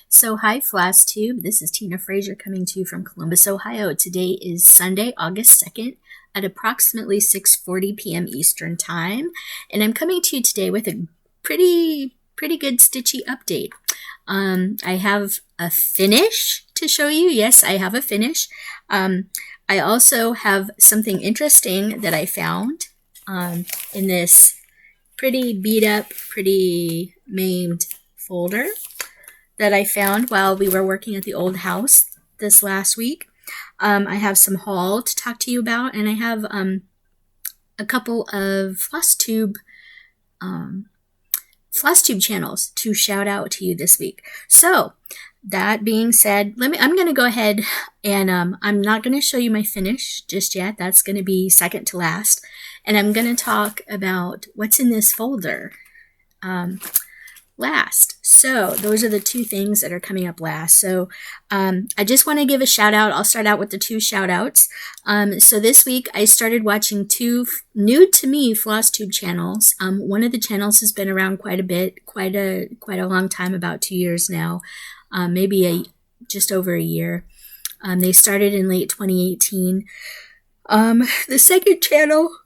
So hi FlossTube, this is Tina Frazier coming to you from Columbus, Ohio. Today is Sunday, August 2nd at approximately 6:40 p.m. Eastern Time, and I'm coming to you today with a pretty good Stitchy update. I have a finish to show you. Yes, I have a finish. I also have something interesting that I found in this pretty beat up, pretty maimed folder that I found while we were working at the old house this last week. I have some haul to talk to you about, and I have a couple of FlossTube channels to shout out to you this week. So that being said, I'm going to go ahead and I'm not going to show you my finish just yet. That's going to be second to last, and I'm going to talk about what's in this folder last. So those are the two things that are coming up last. So I just want to give a shout out. I'll start out with the two shout outs. So this week I started watching two new to me FlossTube channels. One of the channels has been around quite a bit, quite a long time, about 2 years now, maybe just over a year. They started in late 2018. The second channel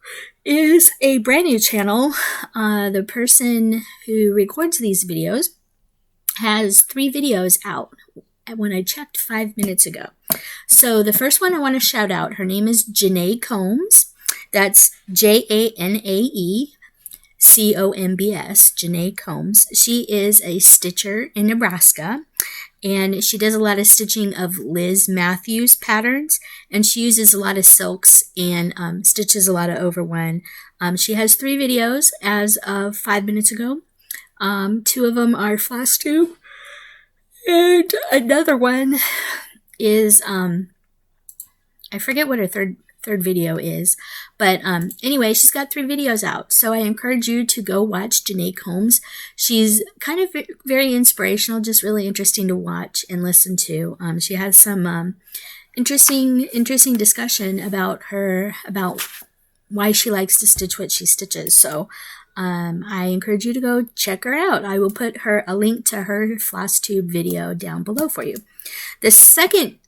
is a brand new channel. The person who records these videos has 3 videos out when I checked 5 minutes ago. So the first one I want to shout out, her name is Janae Combs. That's Janae Combs, Janae Combs. She is a stitcher in Nebraska, and she does a lot of stitching of Liz Matthews patterns, and she uses a lot of silks and stitches a lot of over one. She has 3 videos as of 5 minutes ago. 2 of them are FlossTube, and another one is I forget what her third video is, but anyway, she's got 3 videos out, so I encourage you to go watch Janae Combs. She's kind of very inspirational, just really interesting to watch and listen to. She has some interesting discussion about why she likes to stitch what she stitches. So I encourage you to go check her out. I will put a link to her FlossTube video down below for you. The second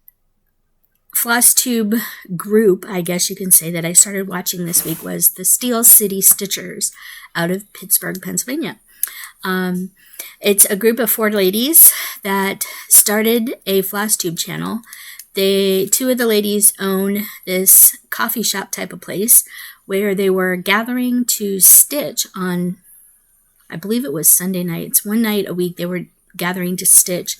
FlossTube group, I guess you can say, that I started watching this week was the Steel City Stitchers out of Pittsburgh, Pennsylvania. It's a group of 4 ladies that started a FlossTube channel. 2 of the ladies own this coffee shop type of place where they were gathering to stitch on, I believe it was Sunday nights. One night a week they were gathering to stitch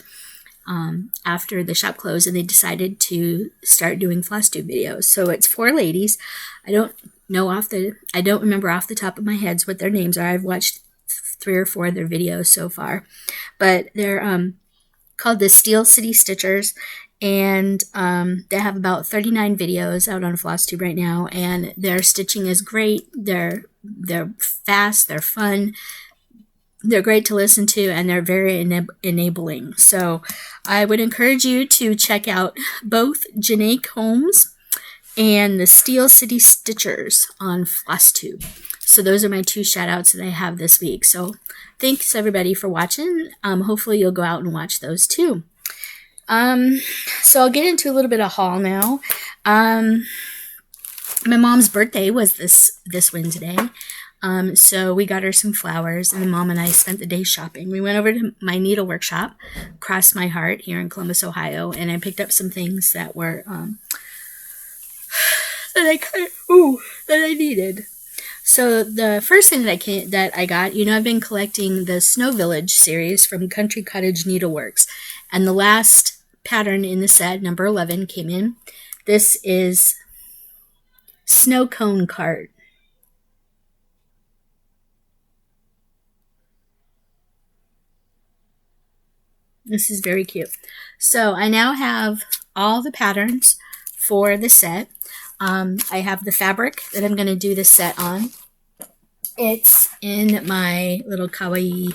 after the shop closed, and they decided to start doing FlossTube videos. So it's 4 ladies. I don't remember off the top of my head what their names are. I've watched 3 or 4 of their videos so far, but they're called the Steel City Stitchers, and they have about 39 videos out on FlossTube right now, and their stitching is great. They're fast, they're fun, they're great to listen to, and they're very enabling. So I would encourage you to check out both Janae Combs and the Steel City Stitchers on FlossTube. So those are my 2 shout outs that I have this week. So thanks everybody for watching. Hopefully you'll go out and watch those too. So I'll get into a little bit of haul now. My mom's birthday was this Wednesday. So we got her some flowers, and Mom and I spent the day shopping. We went over to my needle workshop, Cross My Heart, here in Columbus, Ohio, and I picked up some things that were that I needed. So the first thing that I got, I've been collecting the Snow Village series from Country Cottage Needleworks, and the last pattern in the set, number 11, came in. This is Snow Cone Cart. This is very cute. So I now have all the patterns for the set. I have the fabric that I'm going to do the set on. It's in my little kawaii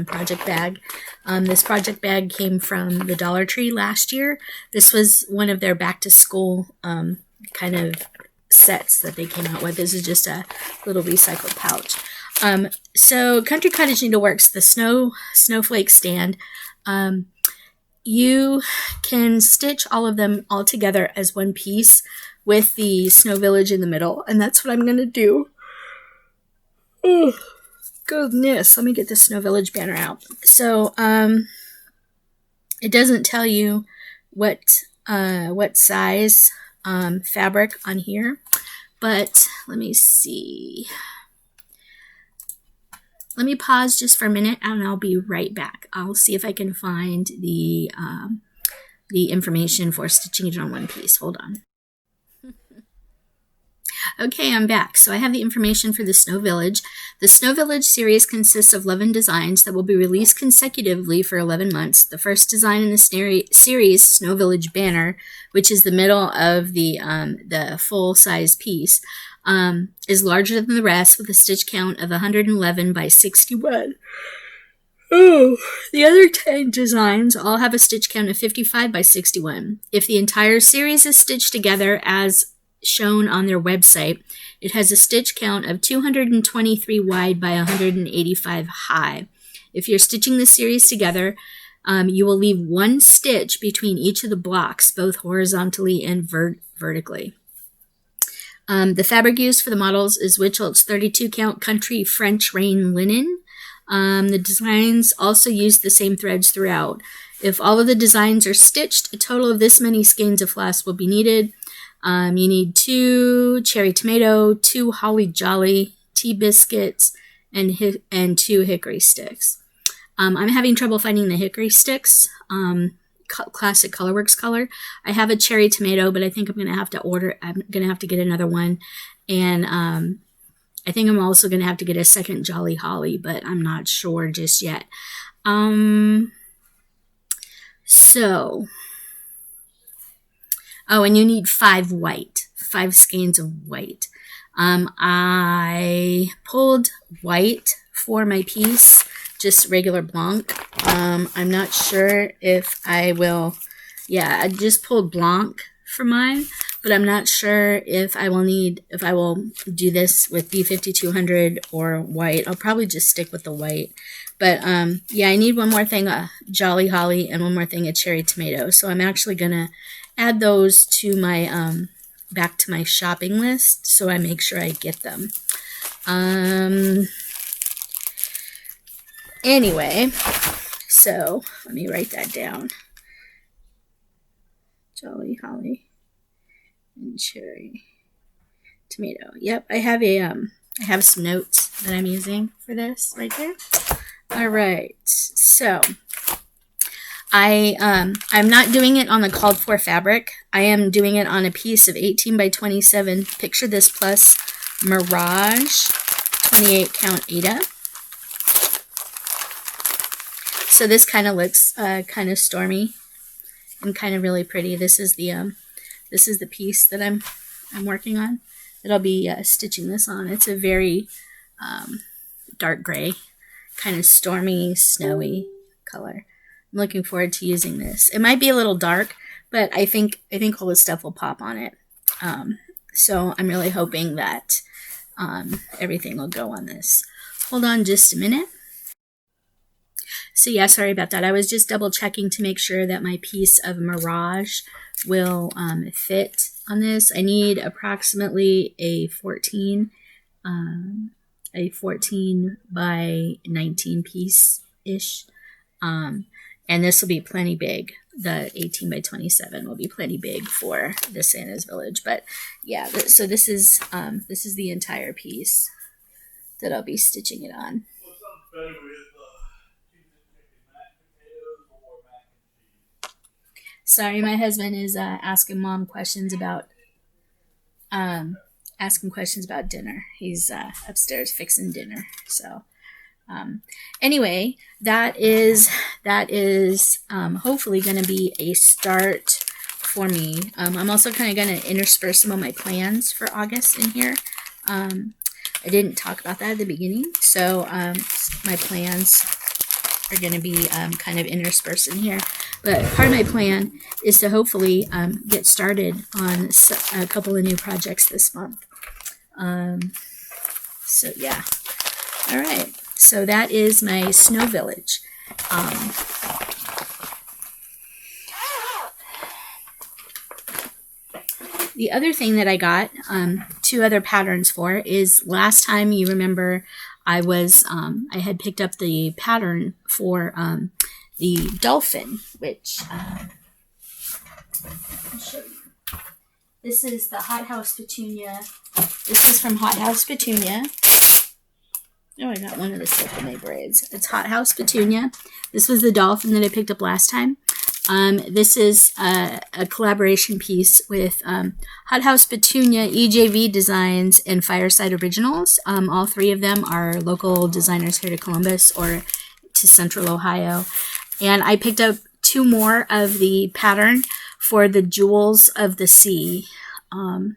project bag. This project bag came from the Dollar Tree last year. This was one of their back to school kind of sets that they came out with. This is just a little recycled pouch. So Country Cottage Needleworks, the snowflake stand, you can stitch all of them all together as one piece with the Snow Village in the middle, and that's what I'm going to do. Oh, goodness. Let me get the Snow Village banner out. So, it doesn't tell you what size fabric on here, but let me see. Let me pause just for a minute and I'll be right back. I'll see if I can find the information for stitching it on one piece. Hold on. Okay, I'm back. So I have the information for the Snow Village. The Snow Village series consists of 11 designs that will be released consecutively for 11 months. The first design in the series, Snow Village Banner, which is the middle of the full-size piece, is larger than the rest with a stitch count of 111 by 61. Oh, the other 10 designs all have a stitch count of 55 by 61. If the entire series is stitched together as shown on their website, it has a stitch count of 223 wide by 185 high. If you're stitching the series together, you will leave one stitch between each of the blocks, both horizontally and vertically. The fabric used for the models is Witchelt's 32 count country French rain linen. The designs also use the same threads throughout. If all of the designs are stitched, a total of this many skeins of floss will be needed. You need 2 cherry tomato, 2 holly jolly, tea biscuits, and 2 hickory sticks. I'm having trouble finding the hickory sticks, classic Colorworks color. I have a cherry tomato, but I think I'm going to have to get another one. And I think I'm also going to have to get a second jolly holly, but I'm not sure just yet. Oh, and you need 5 skeins of white. I pulled white for my piece, just regular blanc. I'm not sure if I will, I just pulled blanc for mine, but I'm not sure if I will do this with B5200 or white. I'll probably just stick with the white. But I need one more thing, a jolly holly, and one more thing, a cherry tomato. So I'm actually gonna add those to my back to my shopping list so I make sure I get them. Anyway, so let me write that down. Jolly holly and cherry tomato. Yep, I have some notes that I'm using for this right there. All right, so I'm not doing it on the called for fabric. I am doing it on a piece of 18 by 27. Picture this plus Mirage 28 count Ada. So this kind of looks kind of stormy and kind of really pretty. This is the piece that I'm working on that I'll be stitching this on. It's a very dark gray, kind of stormy, snowy color. I'm looking forward to using this. It might be a little dark, but I think all this stuff will pop on it. So I'm really hoping that everything will go on this. Hold on just a minute. So yeah, sorry about that. I was just double checking to make sure that my piece of Mirage will fit on this. I need approximately a 14 by 19 piece-ish. And this will be plenty big. The 18 by 27 will be plenty big for the Santa's Village. But yeah, so this is the entire piece that I'll be stitching it on. Sorry, my husband is asking mom questions about dinner. He's upstairs fixing dinner. So anyway, that is hopefully going to be a start for me. I'm also kind of going to intersperse some of my plans for August in here. I didn't talk about that at the beginning, so my plans are going to be kind of interspersed in here. But part of my plan is to hopefully get started on a couple of new projects this month. So yeah. All right. So that is my Snow Village. the other thing that I got 2 other patterns for is last time you remember I had picked up the pattern for the dolphin, which I'll show you. This is the Hothouse Petunia. This is from Hothouse Petunia. Oh, I got one of the silk braids. It's Hothouse Petunia. This was the dolphin that I picked up last time. This is a collaboration piece with Hothouse Petunia, EJV Designs, and Fireside Originals. All 3 of them are local designers here to Columbus or to Central Ohio. And I picked up 2 more of the pattern for the Jewels of the Sea. The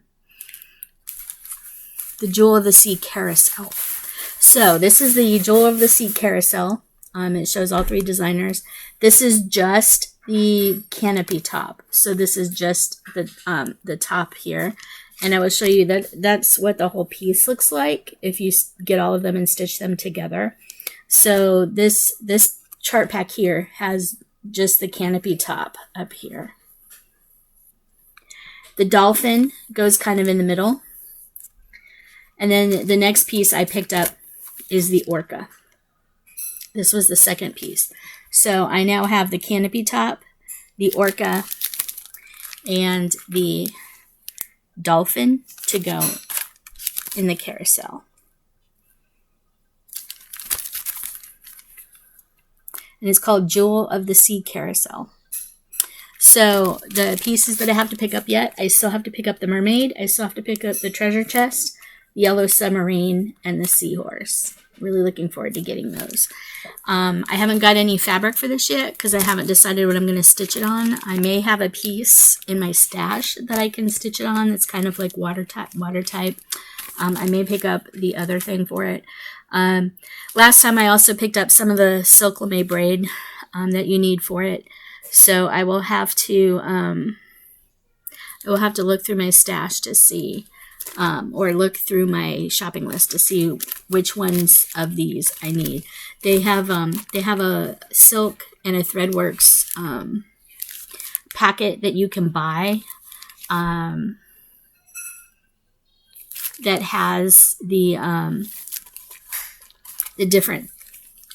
Jewel of the Sea carousel. So this is the Jewel of the Sea carousel. It shows all 3 designers. This is just the canopy top. So this is just the top here. And I will show you that's what the whole piece looks like if you get all of them and stitch them together. So this chart pack here has just the canopy top up here. The dolphin goes kind of in the middle. And then the next piece I picked up is the orca. This was the second piece. So I now have the canopy top, the orca, and the dolphin to go in the carousel. And it's called Jewel of the Sea Carousel. So the pieces that I have to pick up yet, I still have to pick up the mermaid, I still have to pick up the treasure chest, the yellow submarine, and the seahorse. Really looking forward to getting those. I haven't got any fabric for this yet because I haven't decided what I'm going to stitch it on. I may have a piece in my stash that I can stitch it on. It's kind of like water type. I may pick up the other thing for it. Last time I also picked up some of the silk lame braid that you need for it. So I will have to look through my stash to see. Or look through my shopping list to see which ones of these I need. They have a silk and a Threadworks packet that you can buy that has the different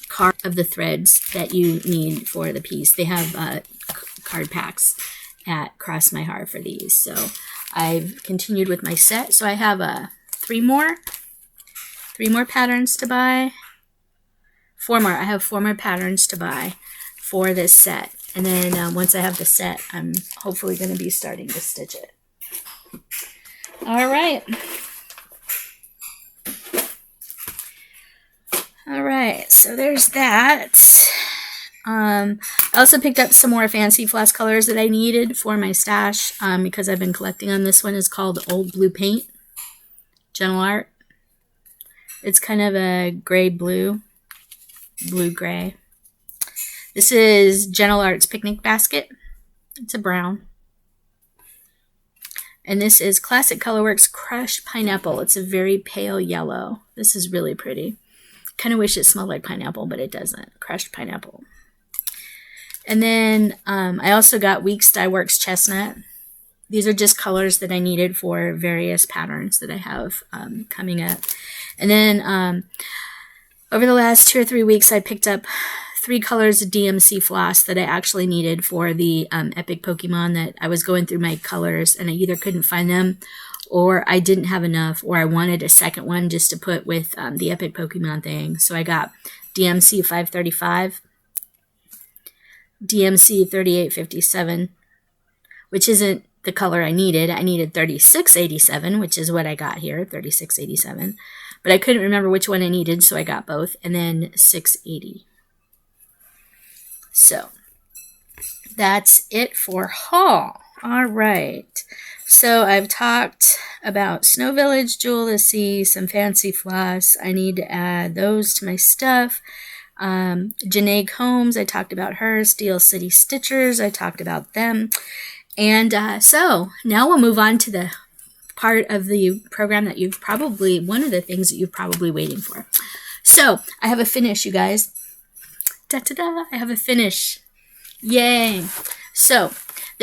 card of the threads that you need for the piece. They have card packs at Cross My Heart for these. So I've continued with my set. So I have 3 more patterns to buy. 4 more. I have 4 more patterns to buy for this set. And then once I have the set, I'm hopefully going to be starting to stitch it. All right. All right. So there's that. I also picked up some more fancy floss colors that I needed for my stash because I've been collecting them. This one is called Old Blue Paint, Gentle Art. It's kind of a gray blue, blue-gray. This is Gentle Art's Picnic Basket. It's a brown. And this is Classic Colorworks Crushed Pineapple. It's a very pale yellow. This is really pretty. Kind of wish it smelled like pineapple, but it doesn't. Crushed pineapple. And then I also got Weeks Dye Works Chestnut. These are just colors that I needed for various patterns that I have coming up. And then over the last 2 or 3 weeks, I picked up 3 colors of DMC floss that I actually needed for the Epic Pokemon that I was going through my colors and I either couldn't find them or I didn't have enough or I wanted a second one just to put with the Epic Pokemon thing. So I got DMC 535, DMC 3857, which isn't the color I needed. I needed 3687, which is what I got here, 3687. But I couldn't remember which one I needed, so I got both. And then 680. So that's it for haul. All right. So I've talked about Snow Village, Jewel of the Sea, some fancy floss. I need to add those to my stuff. Janae Combs, I talked about her. Steel City Stitchers, I talked about them. And so now we'll move on to the part of the program that you've probably, one of the things that you've probably waiting for. So I have a finish, you guys. Da-da-da, I have a finish. Yay. So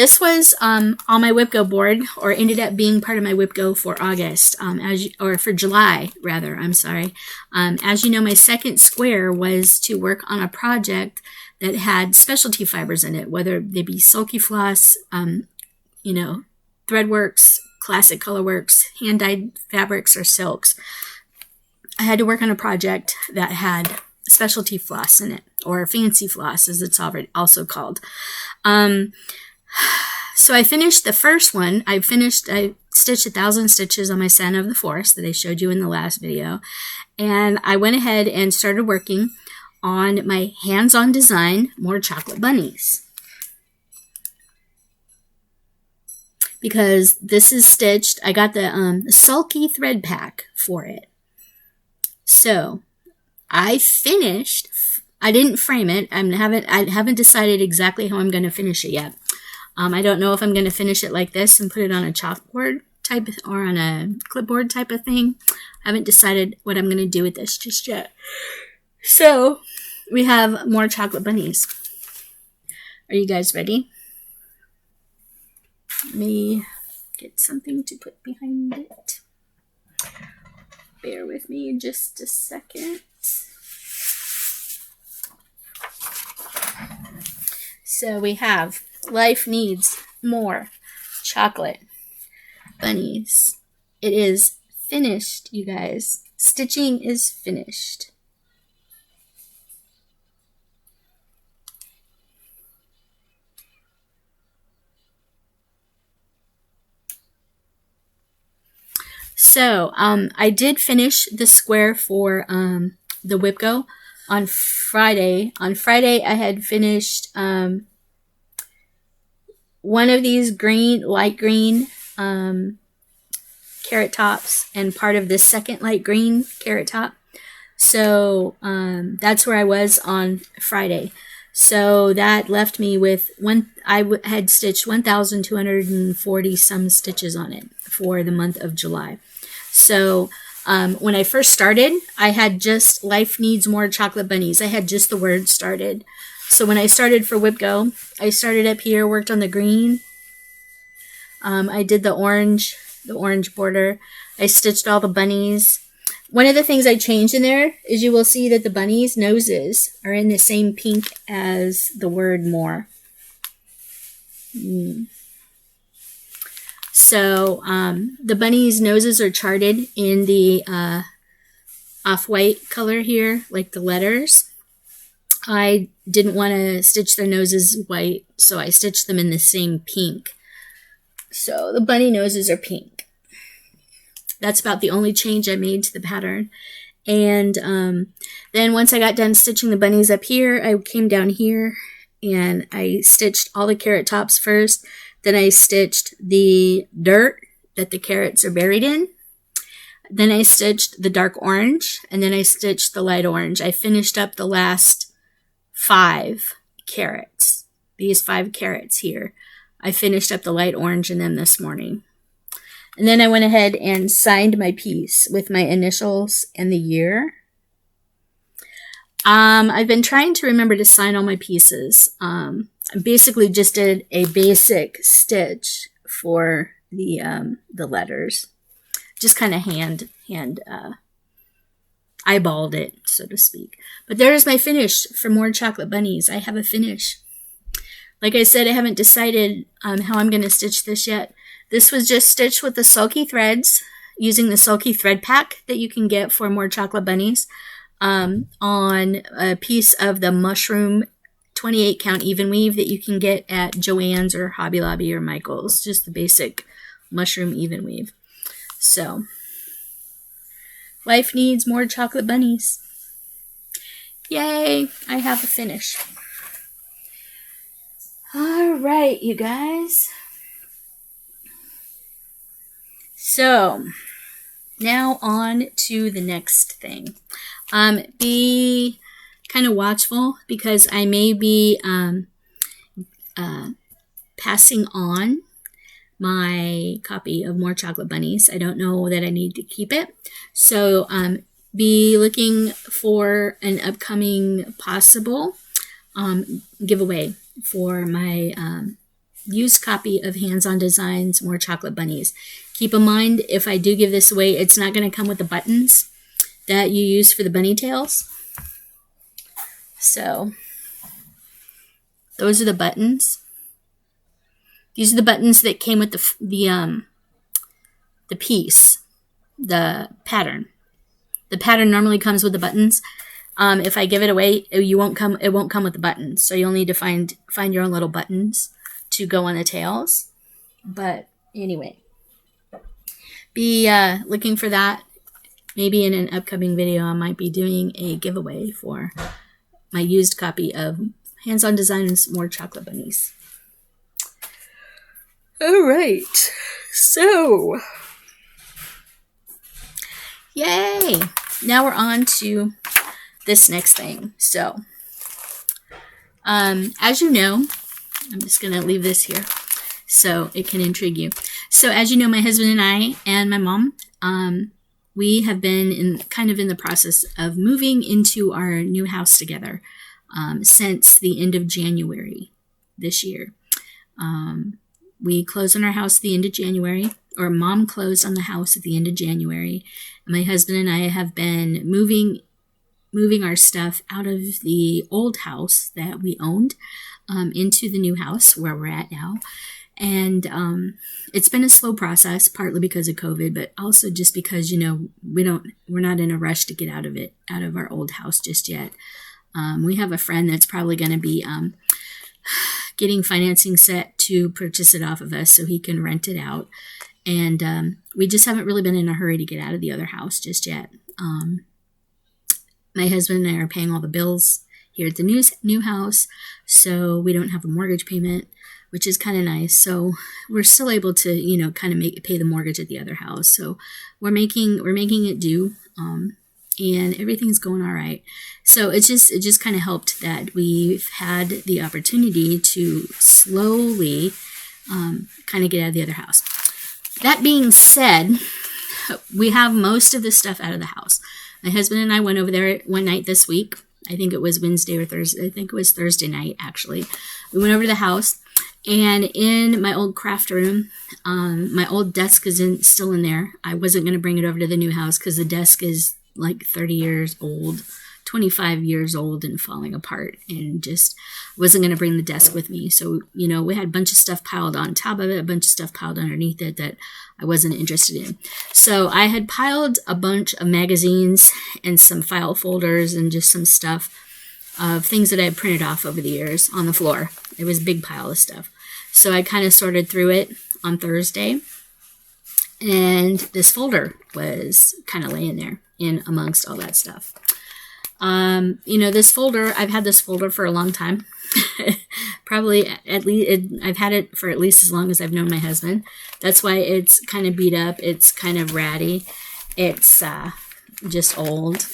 this was on my WIPGO board, or ended up being part of my WIPGO for August, or for July, rather, I'm sorry. As you know, my second square was to work on a project that had specialty fibers in it, whether they be sulky floss, you know, threadworks, classic colorworks, hand-dyed fabrics, or silks. I had to work on a project that had specialty floss in it, or fancy floss as it's also called. So I finished the first one. I stitched 1,000 stitches on my Son of the Forest that I showed you in the last video. And I went ahead and started working on my hands-on design, More Chocolate Bunnies. Because this is stitched, I got the sulky thread pack for it. So I finished. I didn't frame it. I haven't decided exactly how I'm going to finish it yet. I don't know if I'm going to finish it like this and put it on a chalkboard type or on a clipboard type of thing. I haven't decided what I'm going to do with this just yet. So we have more chocolate bunnies. Are you guys ready? Let me get something to put behind it. Bear with me just a second. So we have Life Needs More Chocolate Bunnies. It is finished, you guys. Stitching is finished. So I did finish the square for the WIPGO on Friday. On Friday, I had finished one of these light green carrot tops and part of this second light green carrot top. So that's where I was on Friday. So that left me with I had stitched 1,240 some stitches on it for the month of July. So when I first started, I had just Life Needs More Chocolate Bunnies. I had just the word started. So when I started for WIPGO, I started up here, worked on the green. I did the orange border. I stitched all the bunnies. One of the things I changed in there is you will see that the bunnies' noses are in the same pink as the word more. So the bunnies' noses are charted in the off-white color here, like the letters. I didn't want to stitch their noses white, so I stitched them in the same pink. So the bunny noses are pink. That's about the only change I made to the pattern. And then once I got done stitching the bunnies up here, I came down here and I stitched all the carrot tops first. Then I stitched the dirt that the carrots are buried in. Then I stitched the dark orange, and then I stitched the light orange. I finished up the last 5 carrots. These 5 carrots here. I finished up the light orange in them this morning. And then I went ahead and signed my piece with my initials and the year. I've been trying to remember to sign all my pieces. I basically just did a basic stitch for the letters. Just kind of hand eyeballed it, so to speak. But there's my finish for More Chocolate Bunnies. I have a finish. Like I said, I haven't decided how I'm going to stitch this yet. This was just stitched with the sulky threads, using the sulky thread pack that you can get for More Chocolate Bunnies, on a piece of the mushroom 28 count even weave that you can get at Joann's or Hobby Lobby or Michael's. Just the basic mushroom even weave. So, Life Needs More Chocolate Bunnies. Yay! I have a finish. Alright, you guys. So, now on to the next thing. Be kind of watchful because I may be passing on my copy of More Chocolate Bunnies. I don't know that I need to keep it. So be looking for an upcoming possible giveaway for my used copy of Hands-On Designs, More Chocolate Bunnies. Keep in mind, if I do give this away, it's not going to come with the buttons that you use for the bunny tails. So those are the buttons. These are the buttons that came with the piece, the pattern. The pattern normally comes with the buttons. If I give it away, it won't come with the buttons. So you'll need to find your own little buttons to go on the tails. But anyway, be looking for that. Maybe in an upcoming video, I might be doing a giveaway for my used copy of Hands-On Designs, More Chocolate Bunnies. All right, so yay! Now we're on to this next thing. So, as you know, I'm just going to leave this here so it can intrigue you. So, as you know, my husband and I and my mom, we have been in the process of moving into our new house together since the end of January this year. We closed on our house at the end of January, or Mom closed on the house at the end of January. And my husband and I have been moving our stuff out of the old house that we owned into the new house where we're at now. And it's been a slow process, partly because of COVID, but also just because, we're not in a rush to get out of our old house just yet. We have a friend that's probably going to be getting financing set to purchase it off of us so he can rent it out. And we just haven't really been in a hurry to get out of the other house just yet. My husband and I are paying all the bills here at the new house, so we don't have a mortgage payment, which is kind of nice. So we're still able to, pay the mortgage at the other house. So we're making it do, and everything's going all right. So it just kind of helped that we've had the opportunity to slowly kind of get out of the other house. That being said, we have most of the stuff out of the house. My husband and I went over there one night this week. I think it was Wednesday or Thursday. I think it was Thursday night, actually. We went over to the house, and in my old craft room, my old desk is still in there. I wasn't going to bring it over to the new house because the desk is like 30 years old, 25 years old and falling apart, and just wasn't going to bring the desk with me. So, we had a bunch of stuff piled on top of it, a bunch of stuff piled underneath it that I wasn't interested in. So I had piled a bunch of magazines and some file folders and just some stuff of things that I had printed off over the years on the floor. It was a big pile of stuff. So I kind of sorted through it on Thursday, and this folder was kind of laying there in amongst all that stuff. This folder, I've had this folder for a long time. Probably at least, I've had it for at least as long as I've known my husband. That's why it's kind of beat up. It's kind of ratty. It's just old,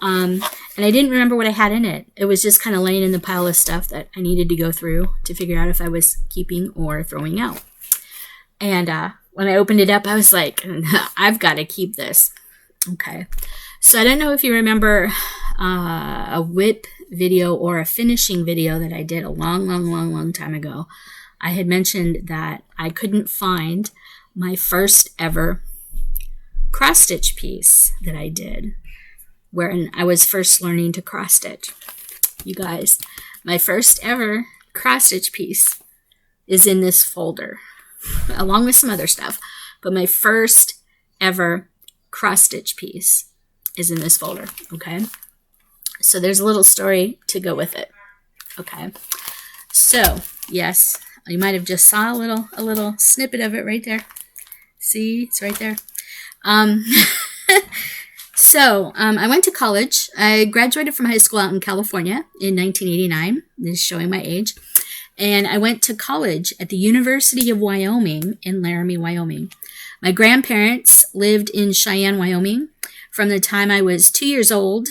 And I didn't remember what I had in it. It was just kind of laying in the pile of stuff that I needed to go through to figure out if I was keeping or throwing out. And when I opened it up, I was like, I've got to keep this. Okay. So I don't know if you remember a whip video or a finishing video that I did a long time ago. I had mentioned that I couldn't find my first ever cross stitch piece that I did when I was first learning to cross stitch. You guys, my first ever cross stitch piece is in this folder along with some other stuff, but my first ever cross stitch piece is in this folder. Okay, so there's a little story to go with it. Okay, so yes, you might have just saw a little snippet of it right there. See, it's right there. So I went to college. I graduated from high school out in California in 1989. This is showing my age. And I went to college at the University of Wyoming in Laramie, Wyoming. My grandparents lived in Cheyenne, Wyoming from the time I was 2 years old,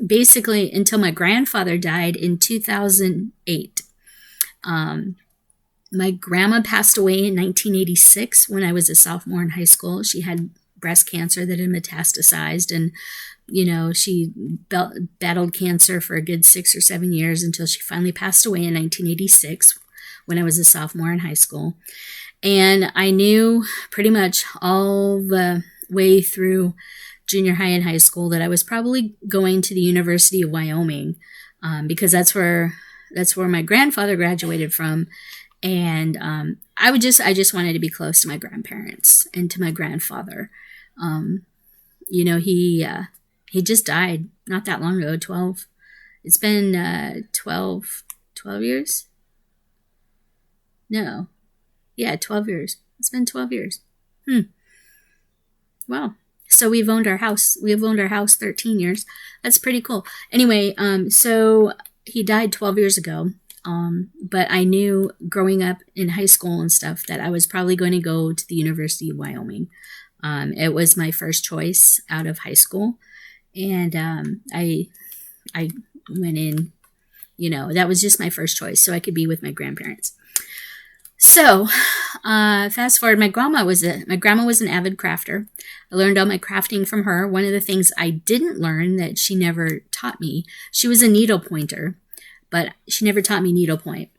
basically until my grandfather died in 2008. My grandma passed away in 1986 when I was a sophomore in high school. She had breast cancer that had metastasized, and she battled cancer for a good 6 or 7 years until she finally passed away in 1986 when I was a sophomore in high school. And I knew pretty much all the way through junior high and high school that I was probably going to the University of Wyoming, because that's where my grandfather graduated from. And I just wanted to be close to my grandparents and to my grandfather. You know, he just died not that long ago, 12. It's been 12 years? No. Yeah, 12 years. It's been 12 years. Wow. So we've owned our house. We've owned our house 13 years. That's pretty cool. Anyway, so he died 12 years ago. But I knew growing up in high school and stuff that I was probably going to go to the University of Wyoming. It was my first choice out of high school. And I went in, you know, that was just my first choice so I could be with my grandparents. So, fast forward, my grandma was an avid crafter. I learned all my crafting from her. One of the things I didn't learn that she never taught me, she was a needle pointer, but she never taught me needlepoint.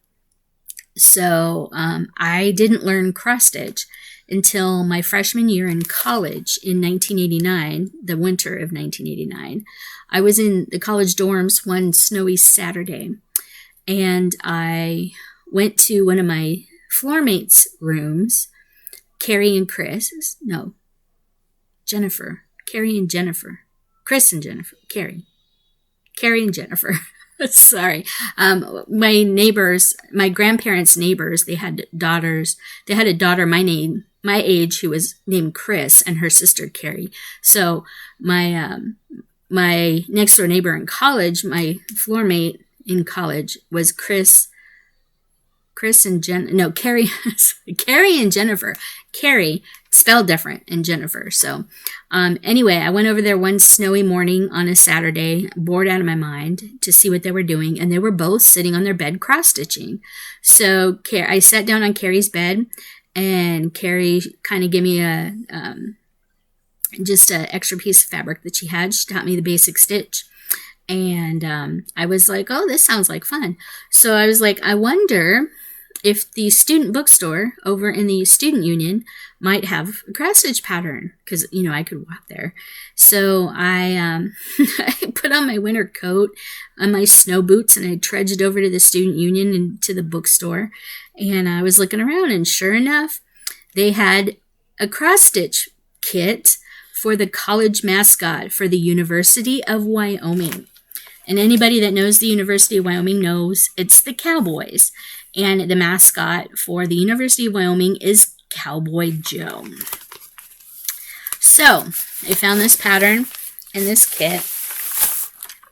So, I didn't learn cross stitch until my freshman year in college in 1989, the winter of 1989. I was in the college dorms one snowy Saturday, and I went to one of my floor mates' rooms, Chris and Jennifer. Sorry. My neighbors, my grandparents' neighbors, they had daughters. They had a daughter my age who was named Chris, and her sister Carrie. So my next door neighbor in college, my floor mate in college was Carrie and Jennifer. Carrie spelled different and Jennifer. So anyway, I went over there one snowy morning on a Saturday, bored out of my mind, to see what they were doing. And they were both sitting on their bed cross-stitching. So I sat down on Carrie's bed, and Carrie kind of gave me just an extra piece of fabric that she had. She taught me the basic stitch. And I was like, oh, this sounds like fun. So I was like, I wonder if the student bookstore over in the student union might have a cross stitch pattern, because, you know, I could walk there. So I I put on my winter coat and my snow boots, and I trudged over to the student union and to the bookstore. And I was looking around, and sure enough, they had a cross stitch kit for the college mascot for the University of Wyoming. And anybody that knows the University of Wyoming knows it's the Cowboys. And the mascot for the University of Wyoming is Cowboy Joe. So I found this pattern in this kit.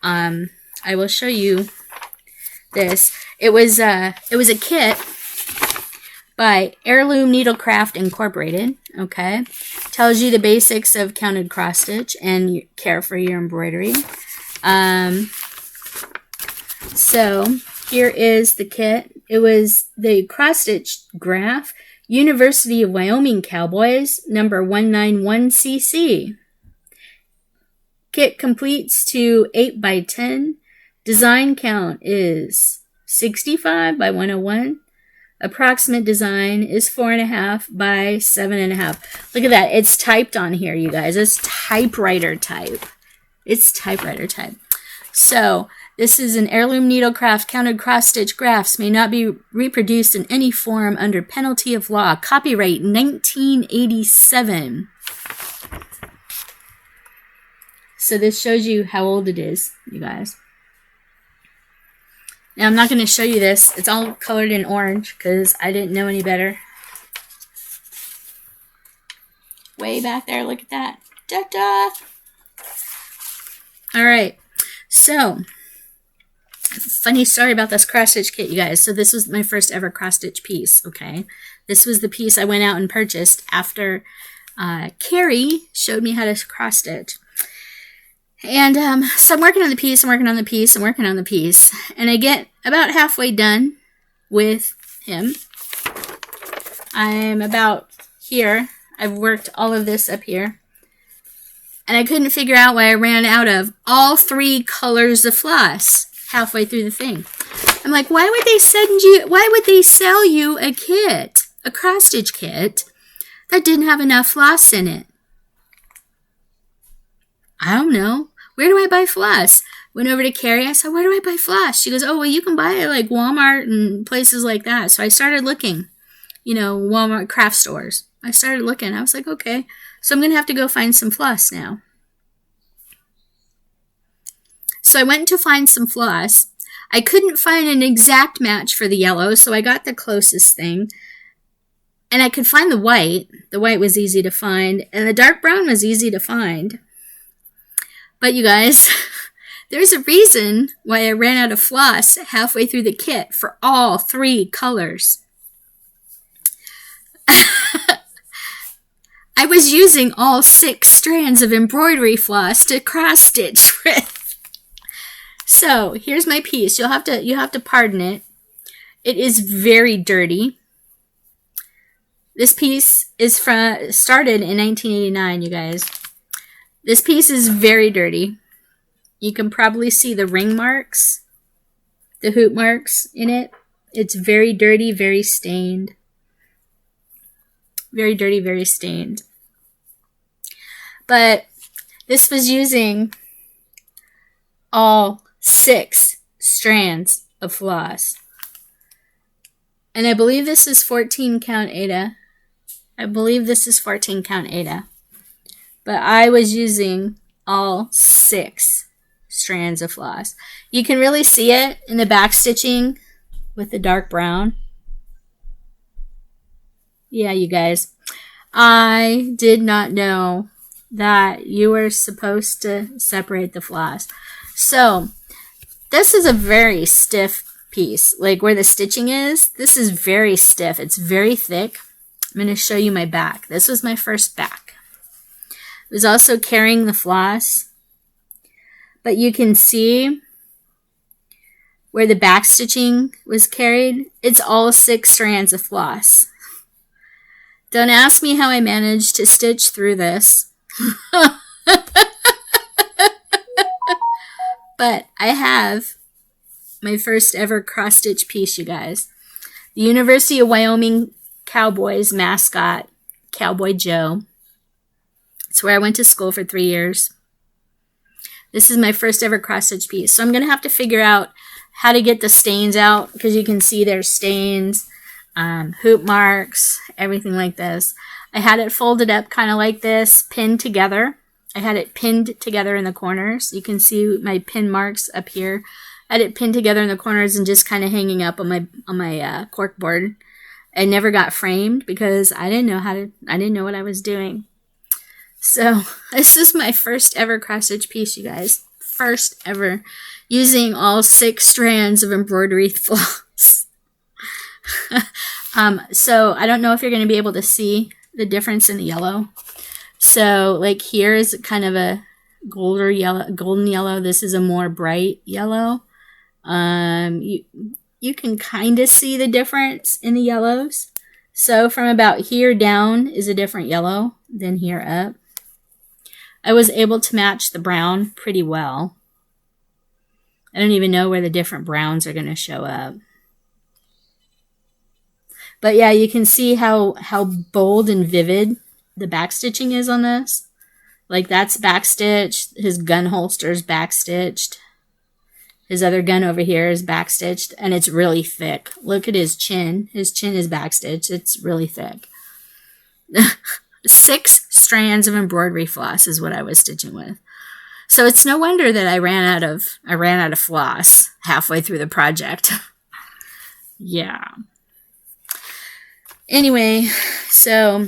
I will show you this. It was a kit by Heirloom Needlecraft Incorporated. Okay, tells you the basics of counted cross stitch and care for your embroidery. So here is the kit. It was the cross-stitch graph, University of Wyoming Cowboys, number 191cc. Kit completes to 8 by 10. Design count is 65 by 101. Approximate design is 4.5 by 7.5. Look at that. It's typed on here, you guys. It's typewriter type. So this is an Heirloom Needlecraft counted cross-stitch graphs, may not be reproduced in any form under penalty of law. Copyright 1987. So this shows you how old it is, you guys. Now I'm not going to show you this. It's all colored in orange because I didn't know any better. Way back there, look at that. Ta-da! All right, so funny story about this cross-stitch kit, you guys. So this was my first ever cross-stitch piece, okay? This was the piece I went out and purchased after Carrie showed me how to cross-stitch. And so I'm working on the piece, and I get about halfway done with him. I'm about here. I've worked all of this up here. And I couldn't figure out why I ran out of all 3 colors of floss halfway through the thing. I'm like, why would they sell you a kit, a cross stitch kit that didn't have enough floss in it? I don't know. Where do I buy floss? Went over to Carrie. I said, where do I buy floss? She goes, oh, well, you can buy it like Walmart and places like that. So I started looking, Walmart craft stores. I started looking. I was like, okay, so I'm going to have to go find some floss now. So I went to find some floss. I couldn't find an exact match for the yellow, so I got the closest thing. And I could find the white. The white was easy to find, and the dark brown was easy to find. But you guys, there's a reason why I ran out of floss halfway through the kit for all 3 colors. I was using all 6 strands of embroidery floss to cross stitch with. So here's my piece. You have to pardon it. It is very dirty. This piece is started in 1989, you guys. This piece is very dirty. You can probably see the ring marks, the hoop marks in it. It's very dirty, very stained. Very dirty, very stained. But this was using all 6 strands of floss. And I believe this is 14 count Aida. But I was using all 6 strands of floss. You can really see it in the back stitching with the dark brown. Yeah, you guys. I did not know that you were supposed to separate the floss. So this is a very stiff piece. Like where the stitching is, this is very stiff. It's very thick. I'm going to show you my back. This was my first back. It was also carrying the floss. But you can see where the back stitching was carried. It's all 6 strands of floss. Don't ask me how I managed to stitch through this. But I have my first ever cross-stitch piece, you guys. The University of Wyoming Cowboys mascot, Cowboy Joe. It's where I went to school for 3 years. This is my first ever cross-stitch piece. So I'm going to have to figure out how to get the stains out, because you can see there's stains, hoop marks, everything like this. I had it folded up kind of like this, pinned together. I had it pinned together in the corners. You can see my pin marks up here. I had it pinned together in the corners and just kind of hanging up on my cork board. I never got framed because I didn't know what I was doing. So this is my first ever cross stitch piece, you guys. First ever, using all 6 strands of embroidery floss. So I don't know if you're going to be able to see the difference in the yellow. So like here is kind of a golden yellow. This is a more bright yellow. You can kind of see the difference in the yellows. So from about here down is a different yellow than here up. I was able to match the brown pretty well. I don't even know where the different browns are going to show up. But yeah, you can see how bold and vivid the back stitching is on this. Like that's backstitched. His gun holster is backstitched. His other gun over here is backstitched, and it's really thick. Look at his chin. His chin is backstitched. It's really thick. 6 strands of embroidery floss is what I was stitching with. So it's no wonder that I ran out of floss halfway through the project. Yeah. Anyway, so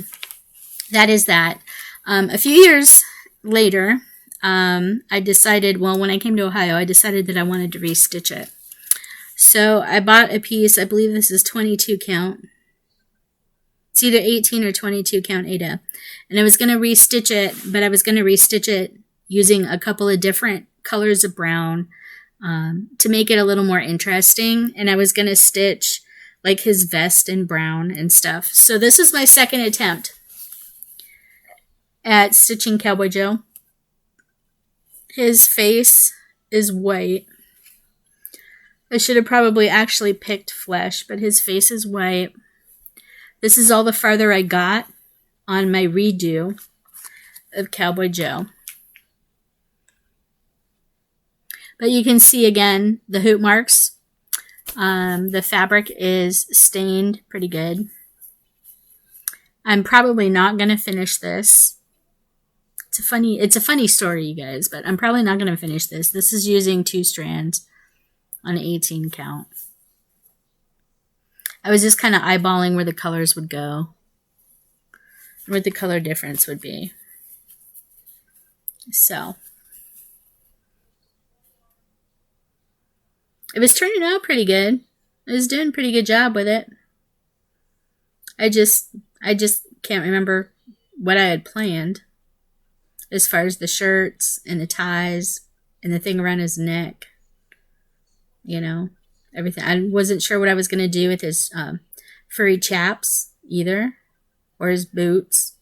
that is that. A few years later, I decided, well, when I came to Ohio, I decided that I wanted to restitch it. So I bought a piece, I believe this is 22 count. It's either 18 or 22 count Aida. And I was going to restitch it, but I was going to restitch it using a couple of different colors of brown to make it a little more interesting. And I was going to stitch like his vest in brown and stuff. So this is my second attempt at stitching Cowboy Joe. His face is white. I should have probably actually picked flesh, but his face is white. This is all the farther I got on my redo of Cowboy Joe. But you can see again the hoop marks. The fabric is stained pretty good. I'm probably not going to finish this. It's a funny story, you guys, but I'm probably not going to finish this. This is using 2 strands on an 18 count. I was just kind of eyeballing where the colors would go, what the color difference would be. So it was turning out pretty good. I was doing a pretty good job with it. I just can't remember what I had planned as far as the shirts and the ties and the thing around his neck. You know, everything. I wasn't sure what I was going to do with his furry chaps either, or his boots.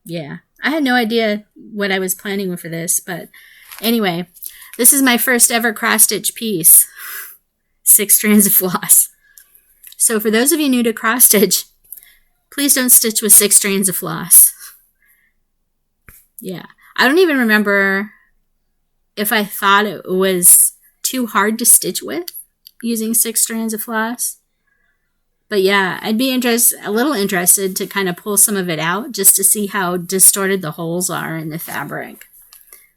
Yeah, I had no idea what I was planning for this, but anyway, this is my first ever cross-stitch piece. 6 strands of floss. So for those of you new to cross-stitch, please don't stitch with 6 strands of floss. Yeah, I don't even remember if I thought it was too hard to stitch with using 6 strands of floss. But yeah, I'd be a little interested to kind of pull some of it out just to see how distorted the holes are in the fabric.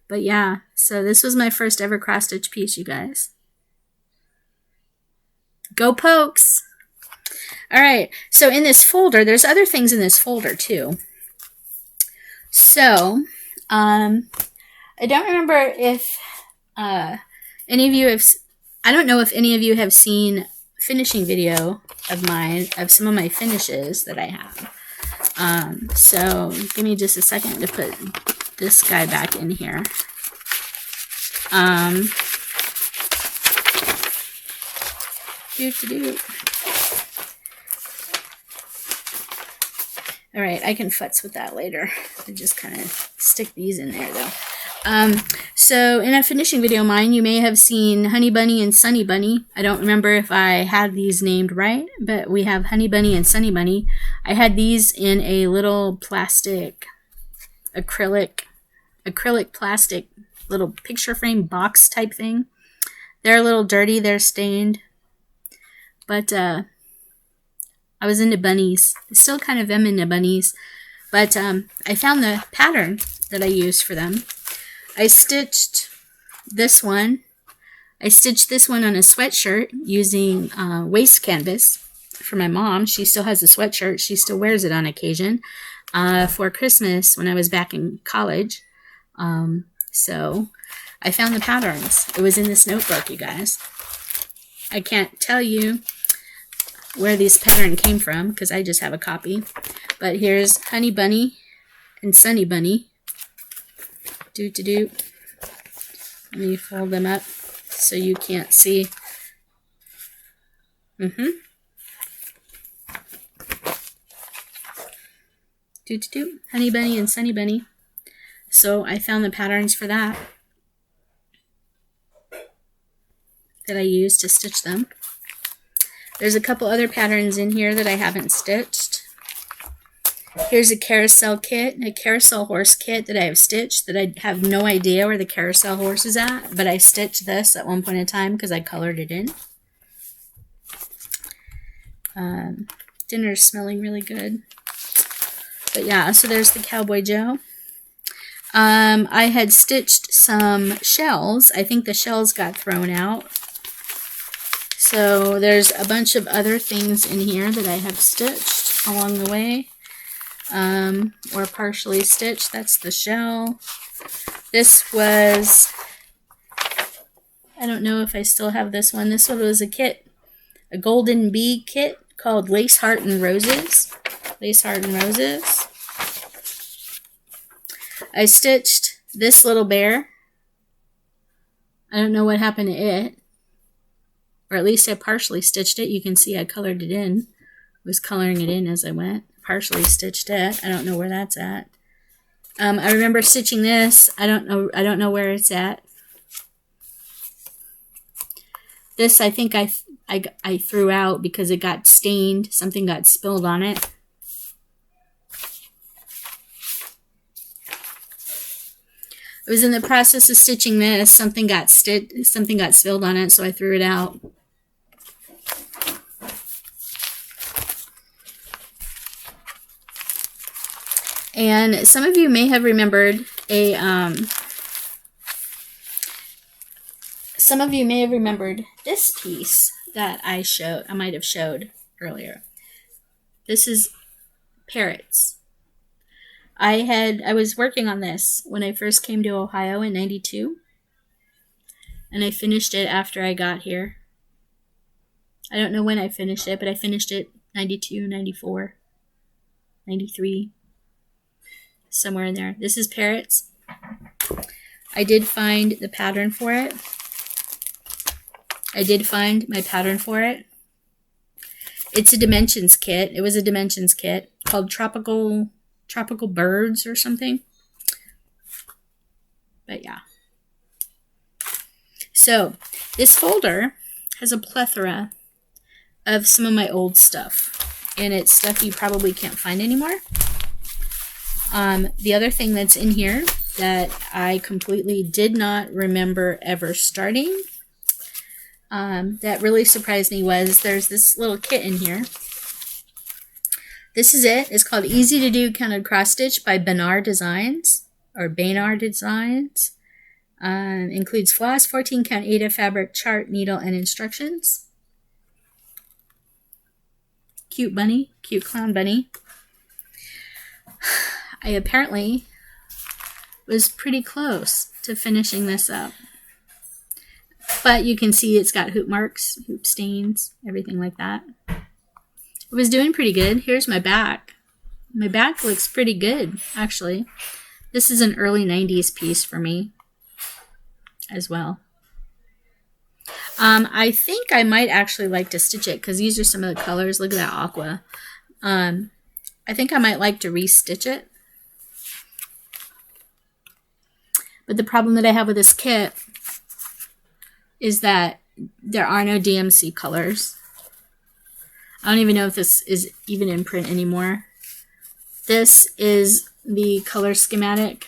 But yeah, so this was my first ever cross-stitch piece, you guys. Go Pokes! All right, so in this folder, there's other things in this folder too. So, I don't remember if any of you have, I don't know if any of you have seen finishing video of mine, of some of my finishes that I have. So give me just a second to put this guy back in here. All right, I can futz with that later. I just kind of stick these in there though. So in a finishing video of mine, you may have seen Honey Bunny and Sunny Bunny. I don't remember if I had these named right, but we have Honey Bunny and Sunny Bunny. I had these in a little plastic, acrylic plastic little picture frame box type thing. They're a little dirty, they're stained, but I was into bunnies. I still kind of am into bunnies, but I found the pattern that I used for them. I stitched this one. I stitched this one on a sweatshirt using waist canvas for my mom. She still has a sweatshirt. She still wears it on occasion for Christmas when I was back in college. So I found the patterns. It was in this notebook, you guys. I can't tell you where this pattern came from because I just have a copy. But here's Honey Bunny and Sunny Bunny. Let me fold them up so you can't see. Honey Bunny and Sunny Bunny. So I found the patterns for that I used to stitch them. There's a couple other patterns in here that I haven't stitched. Here's a carousel kit, a carousel horse kit that I have stitched that I have no idea where the carousel horse is at, but I stitched this at one point in time because I colored it in. Dinner's smelling really good. But yeah, so there's the Cowboy Joe. I had stitched some shells. I think the shells got thrown out. So there's a bunch of other things in here that I have stitched along the way. Or partially stitched. That's the shell. This was, I don't know if I still have this one. This one was a kit, a golden bee kit called Lace Heart and Roses. Lace Heart and Roses. I stitched this little bear. I don't know what happened to it. Or at least I partially stitched it. You can see I colored it in. I was coloring it in as I went. Partially stitched it. I don't know where that's at. I remember stitching this. I don't know where it's at. This I think I threw out because it got stained. Something got spilled on it. I was in the process of stitching this. Something got spilled on it, so I threw it out. And some of you may have remembered this piece that I might have showed earlier. This is parrots. I was working on this when I first came to Ohio in '92, and I finished it after I got here. I don't know when I finished it, but I finished it '92, '94, '93, somewhere in there. This is parrots. I did find the pattern for it. I did find my pattern for it. It's a dimensions kit. It was a dimensions kit called Tropical Birds or something. But yeah. So this folder has a plethora of some of my old stuff. And it's stuff you probably can't find anymore. The other thing that's in here that I completely did not remember ever starting, that really surprised me, was there's this little kit in here. This is it. It's called Easy to Do Counted Cross Stitch by Banar Designs, or Banar Designs. Includes floss, 14 count Aida, fabric, chart, needle, and instructions. Cute bunny, cute clown bunny. I apparently was pretty close to finishing this up. But you can see it's got hoop marks, hoop stains, everything like that. It was doing pretty good. Here's my back. My back looks pretty good, actually. This is an early 90s piece for me as well. I think I might actually like to stitch it because these are some of the colors. Look at that aqua. I think I might like to restitch it. But the problem that I have with this kit is that there are no DMC colors. I don't even know if this is even in print anymore. This is the color schematic.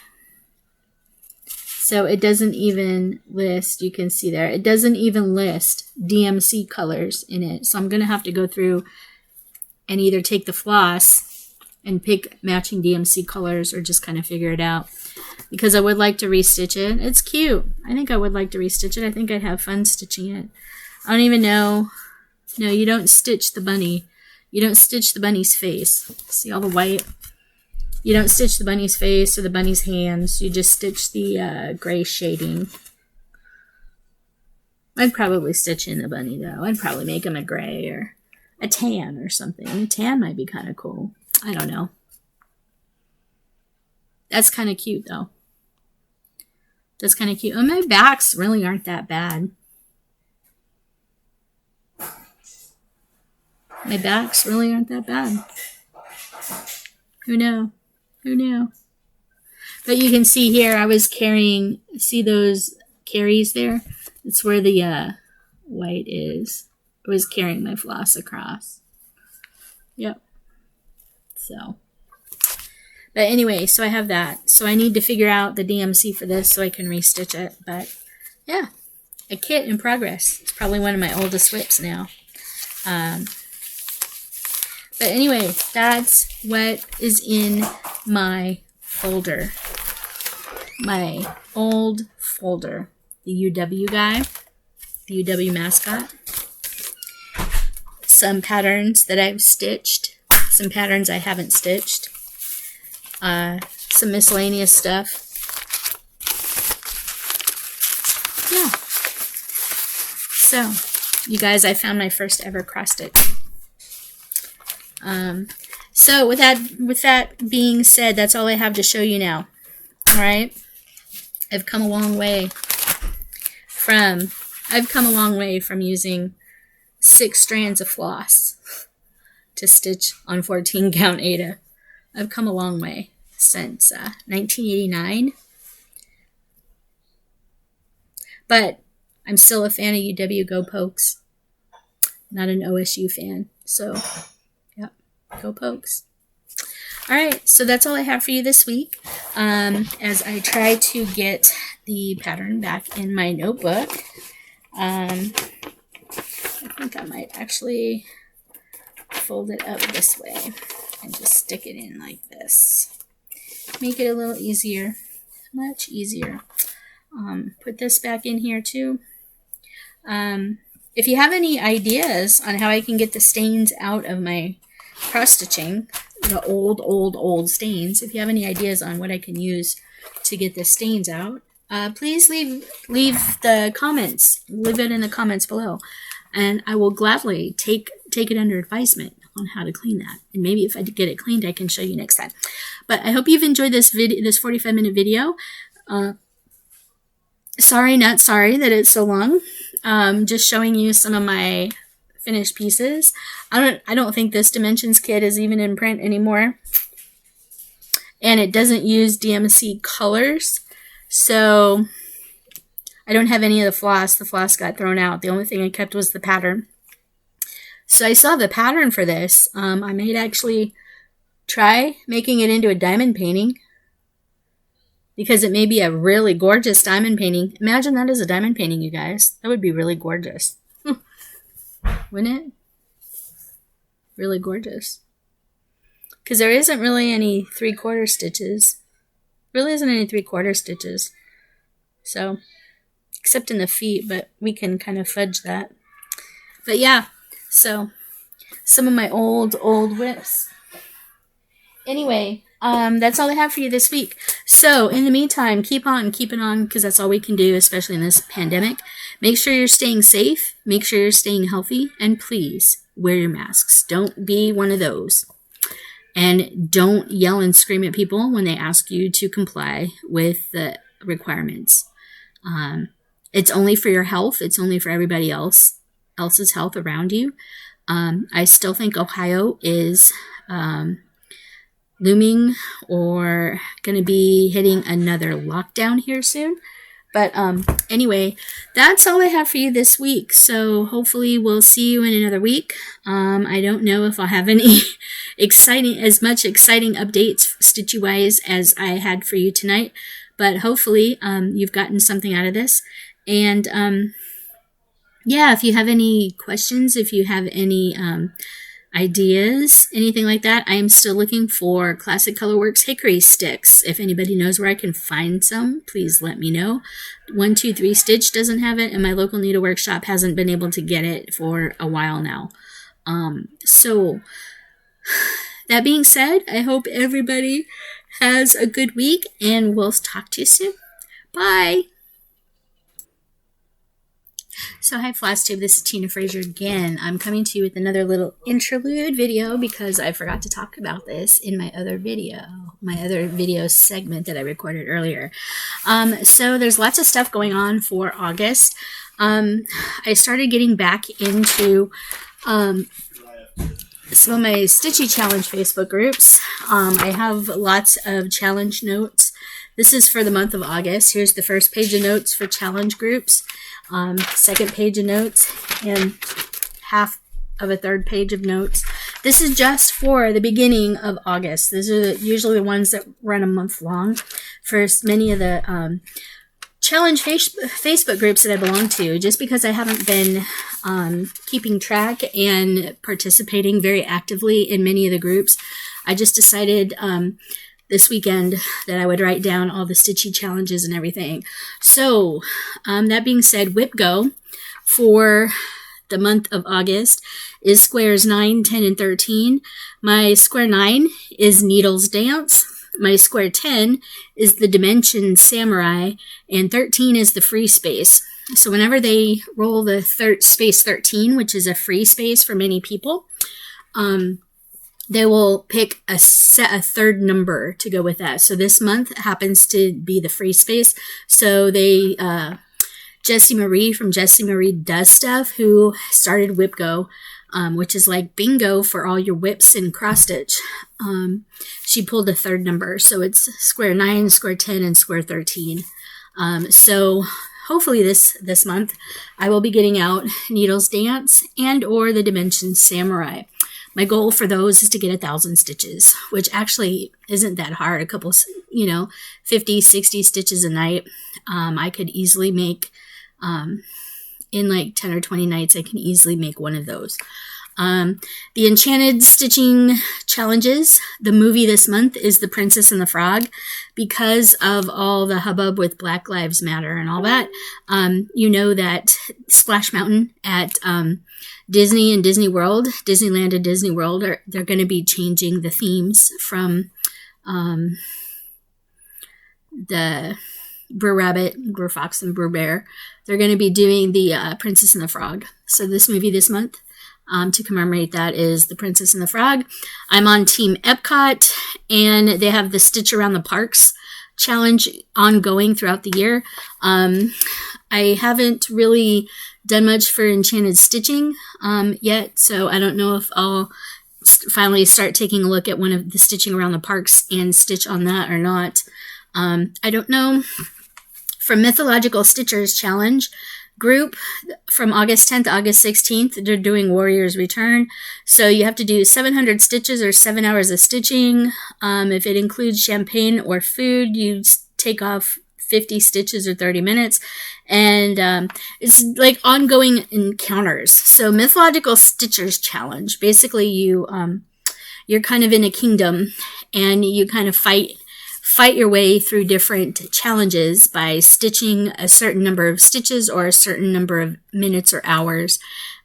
So it doesn't even list, you can see there, it doesn't even list DMC colors in it. So I'm going to have to go through and either take the floss and pick matching DMC colors or just kind of figure it out. Because I would like to restitch it. It's cute. I think I would like to restitch it. I think I'd have fun stitching it. I don't even know. No, you don't stitch the bunny. You don't stitch the bunny's face. See all the white? You don't stitch the bunny's face or the bunny's hands. You just stitch the gray shading. I'd probably stitch in the bunny, though. I'd probably make him a gray or a tan or something. A tan might be kind of cool. I don't know. That's kind of cute, though. That's kind of cute. Oh, my backs really aren't that bad. My backs really aren't that bad. Who knew? Who knew? But you can see here, I was carrying, see those carries there? It's where the white is. I was carrying my floss across. Yep. So. But anyway, so I have that. So I need to figure out the DMC for this so I can restitch it. But yeah, a kit in progress. It's probably one of my oldest WIPs now. But anyway, that's what is in my folder. My old folder. The UW guy. The UW mascot. Some patterns that I've stitched. Some patterns I haven't stitched. Some miscellaneous stuff. Yeah. So, you guys, I found my first ever cross stitch. So with that being said, that's all I have to show you now. All right. I've come a long way from using 6 strands of floss to stitch on 14 count Aida. I've come a long way since 1989. But I'm still a fan of UW Go Pokes. Not an OSU fan. So, yep, go Pokes. All right, so that's all I have for you this week. As I try to get the pattern back in my notebook, I think I might actually fold it up this way and just stick it in like this. Make it a little easier, much easier. Put this back in here too. If you have any ideas on how I can get the stains out of my cross stitching, the old stains, if you have any ideas on what I can use to get the stains out, please leave the comments. Leave it in the comments below, and I will gladly take it under advisement on how to clean that. And maybe if I get it cleaned, I can show you next time. But I hope you've enjoyed this 45-minute video. Sorry, not sorry that it's so long. Just showing you some of my finished pieces. I don't think this Dimensions kit is even in print anymore. And it doesn't use DMC colors. So I don't have any of the floss. The floss got thrown out. The only thing I kept was the pattern. So I saw the pattern for this. I might actually try making it into a diamond painting, because it may be a really gorgeous diamond painting. Imagine that as a diamond painting, you guys. That would be really gorgeous. Wouldn't it? Really gorgeous. Because there isn't really any 3/4 stitches. Really isn't any 3/4 stitches. So, except in the feet, but we can kind of fudge that. But yeah, so some of my old whips. Anyway, that's all I have for you this week. So, in the meantime, keep on keeping on, because that's all we can do, especially in this pandemic. Make sure you're staying safe. Make sure you're staying healthy. And please, wear your masks. Don't be one of those. And don't yell and scream at people when they ask you to comply with the requirements. It's only for your health. It's only for everybody else's health around you. I still think Ohio is looming or going to be hitting another lockdown here soon. But anyway, that's all I have for you this week. So hopefully we'll see you in another week. I don't know if I'll have any as much exciting updates Stitchy-wise as I had for you tonight. But hopefully you've gotten something out of this. And yeah, if you have any questions, if you have any ideas, anything like that, I am still looking for Classic Colorworks hickory sticks. If anybody knows where I can find some, please let me know. 123 Stitch doesn't have it, and my local needlework shop hasn't been able to get it for a while now. So that being said, I hope everybody has a good week, and we'll talk to you soon. Bye! So hi FlossTube, this is Tina Frazier again. I'm coming to you with another little interlude video because I forgot to talk about this in my other video segment that I recorded earlier. So there's lots of stuff going on for August. I started getting back into some of my Stitchy Challenge Facebook groups. I have lots of challenge notes. This is for the month of August. Here's the first page of notes for challenge groups. Second page of notes, and half of a third page of notes. This is just for the beginning of August. These are usually the ones that run a month long. For many of the challenge Facebook groups that I belong to, just because I haven't been keeping track and participating very actively in many of the groups, I just decided this weekend that I would write down all the Stitchy challenges and everything. So, that being said, WIPGO for the month of August is squares 9, 10, and 13. My square 9 is Needles Dance. My square 10 is the Dimension Samurai, and 13 is the free space. So whenever they roll the space 13, which is a free space for many people, they will pick a third number to go with that. So this month happens to be the free space. So they, Jessie Marie from Jessie Marie Does Stuff, who started WIPGO, which is like bingo for all your whips and cross stitch. She pulled a third number. So it's square 9, square 10, and square 13. So hopefully this month, I will be getting out Needles Dance and or the Dimension Samurai. My goal for those is to get 1,000 stitches, which actually isn't that hard. A couple, 50, 60 stitches a night. I could easily make, in like 10 or 20 nights, I can easily make one of those. The Enchanted stitching challenges. The movie this month is The Princess and the Frog. Because of all the hubbub with Black Lives Matter and all that, you know that Splash Mountain at Disney and Disney World, Disneyland and Disney World, they're going to be changing the themes from the Brer Rabbit, Brer Fox, and Brer Bear. They're going to be doing the Princess and the Frog. So this movie this month, to commemorate that, is The Princess and the Frog. I'm on Team Epcot, and they have the Stitch Around the Parks challenge ongoing throughout the year. I haven't really done much for Enchanted stitching yet, so I don't know if I'll finally start taking a look at one of the Stitching Around the Parks and stitch on that or not. I don't know. From Mythological Stitchers Challenge group, from August 10th to August 16th, they're doing Warrior's Return. So you have to do 700 stitches or 7 hours of stitching. If it includes champagne or food, you take off 50 stitches or 30 minutes. And it's like ongoing encounters. So Mythological Stitchers Challenge, basically you're kind of in a kingdom and you kind of fight your way through different challenges by stitching a certain number of stitches or a certain number of minutes or hours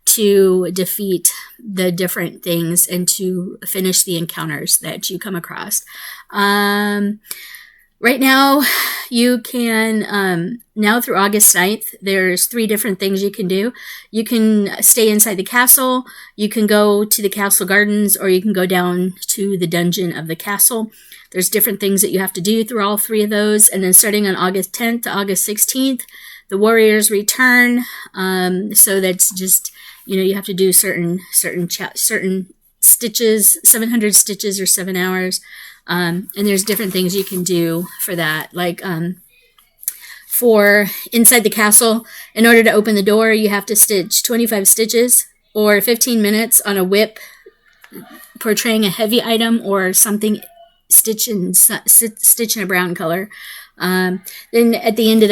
to defeat the different things and to finish the encounters that you come across. Right now, you can, now through August 9th, there's 3 different things you can do. You can stay inside the castle, you can go to the castle gardens, or you can go down to the dungeon of the castle. There's different things that you have to do through all 3 of those. And then starting on August 10th to August 16th, the Warriors Return. So that's just, you have to do certain stitches, 700 stitches or 7 hours. And there's different things you can do for that. Like, for inside the castle, in order to open the door, you have to stitch 25 stitches or 15 minutes on a whip portraying a heavy item or something stitch in a brown color. Then at the end of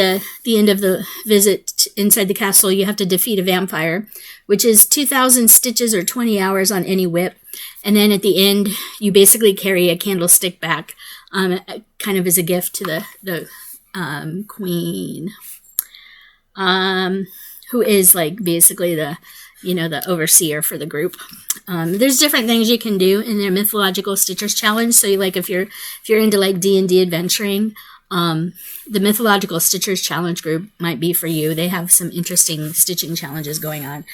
the visit inside the castle, you have to defeat a vampire, which is 2,000 stitches or 20 hours on any whip. And then at the end, you basically carry a candlestick back, kind of as a gift to the queen, who is like basically the overseer for the group. There's different things you can do in their Mythological Stitchers Challenge. So like if you're into like D&D adventuring, the Mythological Stitchers Challenge group might be for you. They have some interesting stitching challenges going on.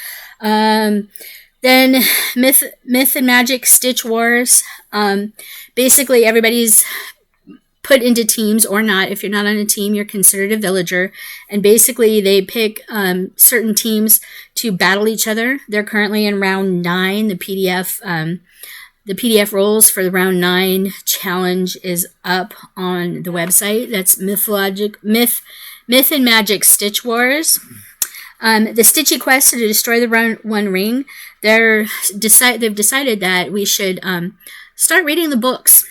Then Myth and Magic Stitch Wars. Basically everybody's put into teams or not. If you're not on a team, you're considered a villager. And basically they pick certain teams to battle each other. They're currently in round 9. The PDF rolls for the round 9 challenge is up on the website. That's Myth and Magic Stitch Wars. The Stitchy quest to destroy the one ring. They've decided that we should start reading the books.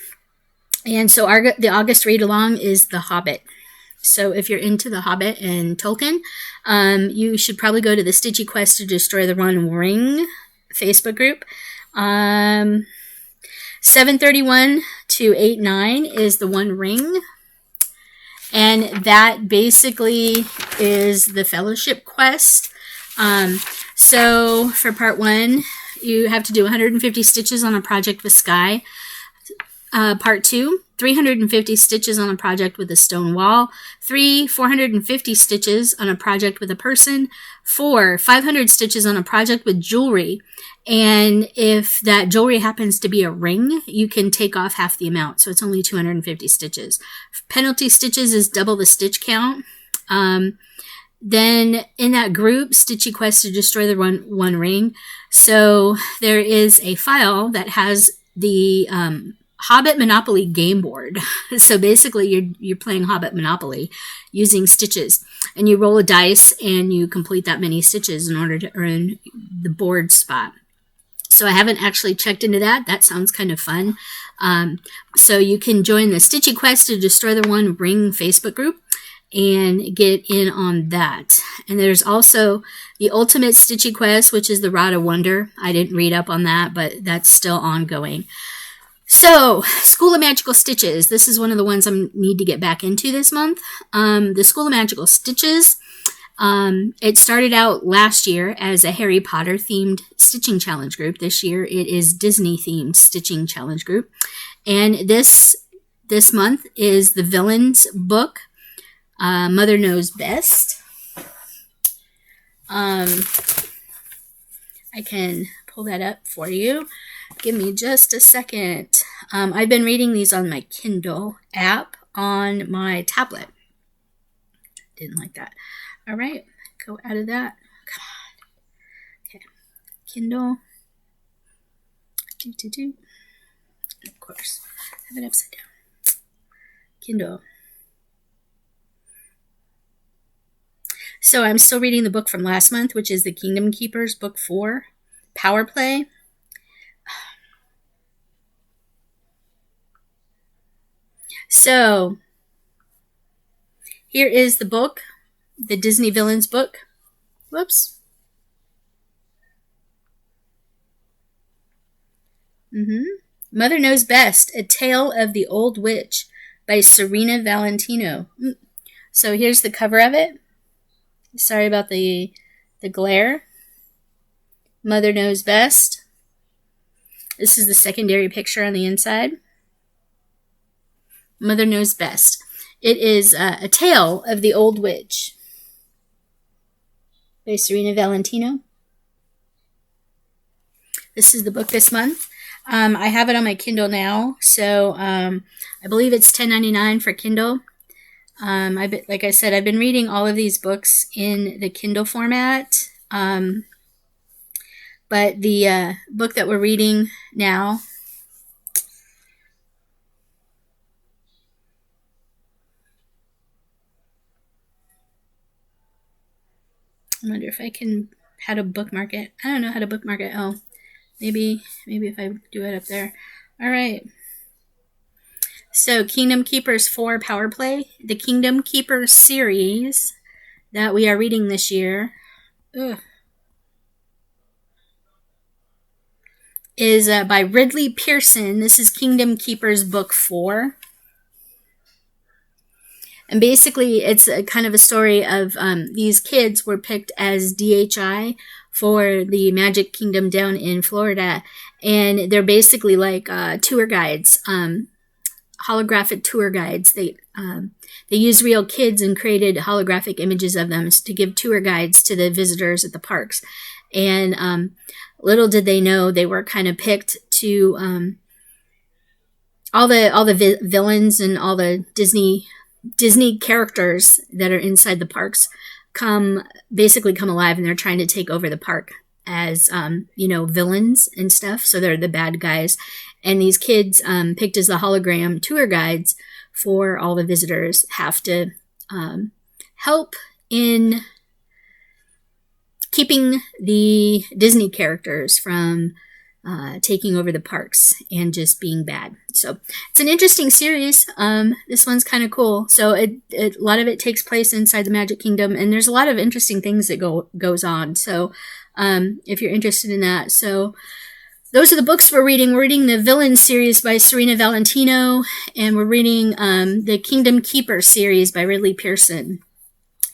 And so the August read along is The Hobbit. So if you're into The Hobbit and Tolkien, you should probably go to the Stitchy quest to destroy the one ring Facebook group. 7:31 to 8:09 is the one ring. And that basically is the fellowship quest. So for part 1, you have to do 150 stitches on a project with Sky. Part 2, 350 stitches on a project with a stone wall. 3, 450 stitches on a project with a person. 4, 500 stitches on a project with jewelry. And if that jewelry happens to be a ring, you can take off half the amount. So it's only 250 stitches. Penalty stitches is double the stitch count. Then in that group, Stitchy Quest to destroy the one ring. So there is a file that has the Hobbit Monopoly game board. So basically you're playing Hobbit Monopoly using stitches, and you roll a dice and you complete that many stitches in order to earn the board spot. So I haven't actually checked into that. That sounds kind of fun. So you can join the Stitchy Quest to Destroy the One Ring Facebook group and get in on that. And there's also the Ultimate Stitchy Quest, which is the Rod of Wonder. I didn't read up on that, but that's still ongoing. So, School of Magical Stitches. This is one of the ones I need to get back into this month. The School of Magical Stitches. It started out last year as a Harry Potter themed stitching challenge group. This year it is Disney themed stitching challenge group. And this month is the Villains book, Mother Knows Best. I can pull that up for you. Give me just a second. I've been reading these on my Kindle app on my tablet. Didn't like that. All right, go out of that. Come on. Okay, Kindle. Of course, have it upside down. Kindle. So I'm still reading the book from last month, which is The Kingdom Keepers, Book 4, Power Play. So here is the book, the Disney Villains book. Whoops. Mother Knows Best, A Tale of the Old Witch by Serena Valentino. So here's the cover of it. Sorry about the glare. Mother Knows Best. This is the secondary picture on the inside. Mother Knows Best. It is A Tale of the Old Witch by Serena Valentino. This is the book this month. I have it on my Kindle now, so I believe it's $10.99 for Kindle. Like I said, I've been reading all of these books in the Kindle format, but the book that we're reading now, I wonder if I can how to bookmark it. I don't know how to bookmark it. Oh, maybe if I do it up there. All right. So Kingdom Keepers 4 Power Play. The Kingdom Keepers series that we are reading this year is by Ridley Pearson. This is Kingdom Keepers Book 4. And basically, it's a kind of a story of these kids were picked as DHI for the Magic Kingdom down in Florida. And they're basically like tour guides, holographic tour guides. They used real kids and created holographic images of them to give tour guides to the visitors at the parks. And little did they know they were kind of picked to all the villains and all the Disney characters that are inside the parks basically come alive, and they're trying to take over the park as villains and stuff. So they're the bad guys, and these kids picked as the hologram tour guides for all the visitors have to help in keeping the Disney characters from taking over the parks and just being bad. So it's an interesting series. This one's kind of cool. So a lot of it takes place inside the Magic Kingdom, and there's a lot of interesting things that goes on. So if you're interested in that. So those are the books we're reading. We're reading the Villain series by Serena Valentino, and we're reading the Kingdom Keeper series by Ridley Pearson.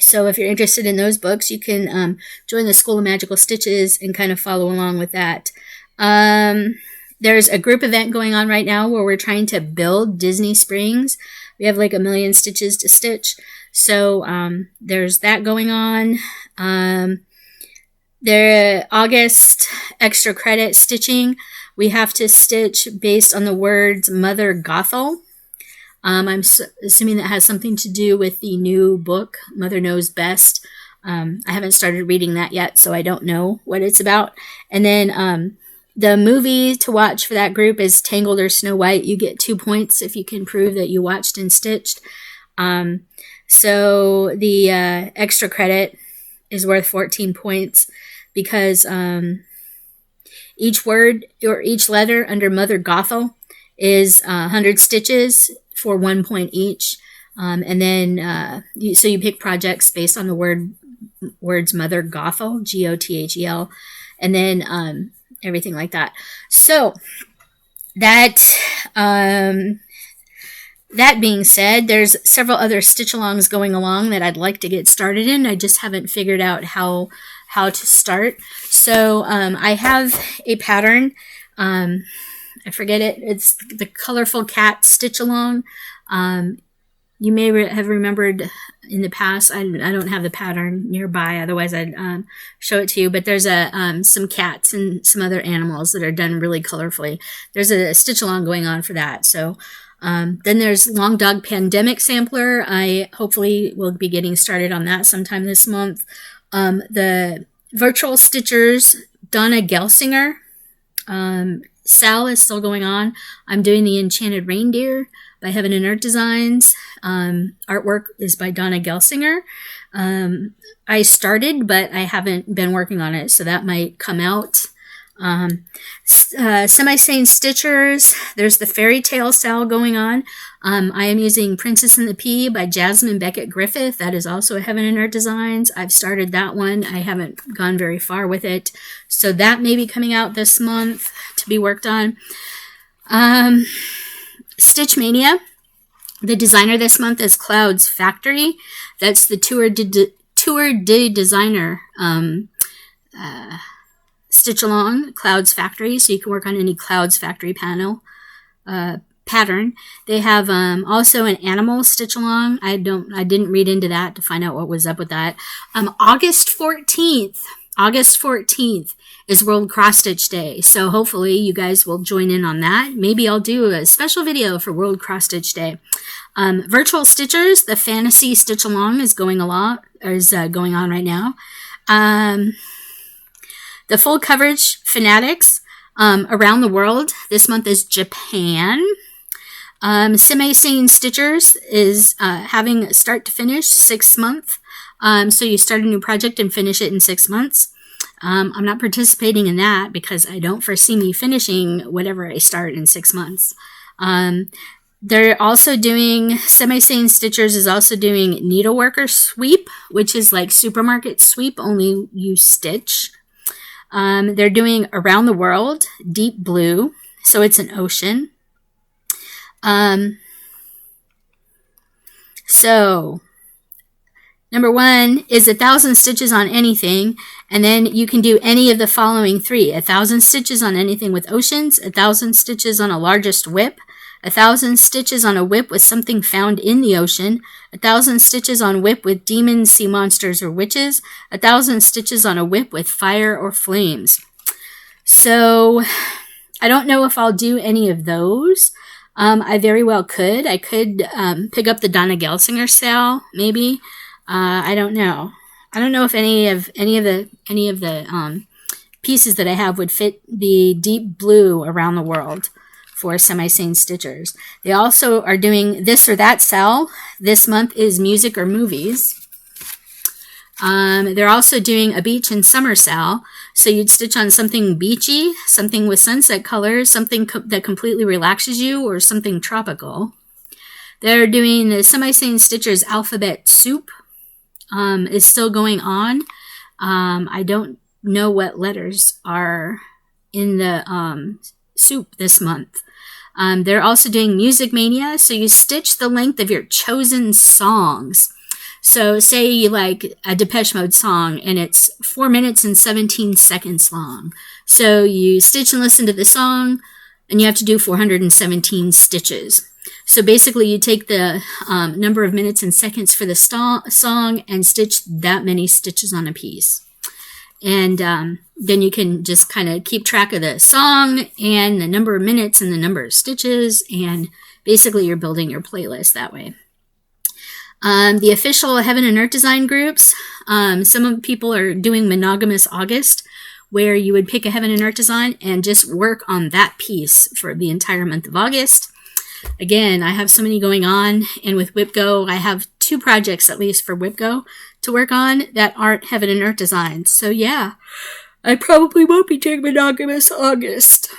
So if you're interested in those books, you can join the School of Magical Stitches and kind of follow along with that. There's a group event going on right now where we're trying to build Disney Springs. We have like 1 million stitches to stitch. So there's that going on. The August extra credit stitching, we have to stitch based on the words Mother Gothel. I'm assuming that has something to do with the new book, Mother Knows Best. I haven't started reading that yet, so I don't know what it's about. And then The movie to watch for that group is Tangled or Snow White. You get 2 points if you can prove that you watched and stitched. So the extra credit is worth 14 points because each word or each letter under Mother Gothel is 100 stitches for 1 point each. And then so you pick projects based on the words Mother Gothel, Gothel, and then everything like that. So that that being said, there's several other stitch-alongs going along that I'd like to get started in. I just haven't figured out how to start. So I have a pattern. I forget it. It's the Colorful Cat Stitch-Along. You may have remembered in the past. I don't have the pattern nearby, otherwise I'd show it to you. But there's some cats and some other animals that are done really colorfully. There's a stitch-along going on for that. So then there's Long Dog Pandemic Sampler. I hopefully will be getting started on that sometime this month. The Virtual Stitchers, Donna Gelsinger. Sal is still going on. I'm doing the Enchanted Reindeer by Heaven and Earth Designs. Artwork is by Donna Gelsinger. I started, but I haven't been working on it, so that might come out. Semi-Sane Stitchers, there's the Fairy Tale Sal going on. I am using Princess and the Pea by Jasmine Beckett Griffith. That is also a Heaven and Earth Designs. I've started that one. I haven't gone very far with it. So that may be coming out this month to be worked on. Stitch Mania. The designer this month is Clouds Factory. That's the Tour de Designer stitch along, Clouds Factory, so you can work on any Clouds Factory pattern. They have also an animal stitch along. I didn't read into that to find out what was up with that. August 14th is World Cross Stitch Day, so hopefully you guys will join in on that. Maybe I'll do a special video for World Cross Stitch Day. Virtual Stitchers, the Fantasy Stitch Along is going on right now. The Full Coverage Fanatics around the world. This month is Japan. Semi-Sane Stitchers is having start to finish 6 month. So you start a new project and finish it in 6 months. I'm not participating in that because I don't foresee me finishing whatever I start in 6 months. They're also doing, Semi-Sane Stitchers is also doing Needleworker Sweep, which is like supermarket sweep, only you stitch. They're doing Around the World, Deep Blue, so it's an ocean. So, number 1 is 1,000 stitches on anything, and then you can do any of the following 3. 1,000 stitches on anything with oceans, 1,000 stitches on a largest whip, 1,000 stitches on a whip with something found in the ocean, 1,000 stitches on whip with demons, sea monsters, or witches, 1,000 stitches on a whip with fire or flames. So I don't know if I'll do any of those. I very well could. I could pick up the Donna Gelsinger Sal, maybe. I don't know. I don't know if any of the pieces that I have would fit the Deep Blue Around the World for Semi-Sane Stitchers. They also are doing This or That Sal. This month is Music or Movies. They're also doing a Beach and Summer Sal. So you'd stitch on something beachy, something with sunset colors, something that completely relaxes you, or something tropical. They're doing the Semi-Sane Stitchers Alphabet Soup. Is still going on. I don't know what letters are in the soup this month. They're also doing Music Mania, so you stitch the length of your chosen songs. So say you like a Depeche Mode song and it's 4 minutes and 17 seconds long. So you stitch and listen to the song and you have to do 417 stitches. So basically you take the number of minutes and seconds for the song and stitch that many stitches on a piece. And then you can just kind of keep track of the song and the number of minutes and the number of stitches, and basically you're building your playlist that way. The official Heaven and Earth Design groups, some of the people are doing Monogamous August, where you would pick a Heaven and Earth design and just work on that piece for the entire month of August. Again, I have so many going on, and with WIPGO, I have 2 projects at least for WIPGO to work on that aren't Heaven and Earth designs. So yeah, I probably won't be doing monogamous August.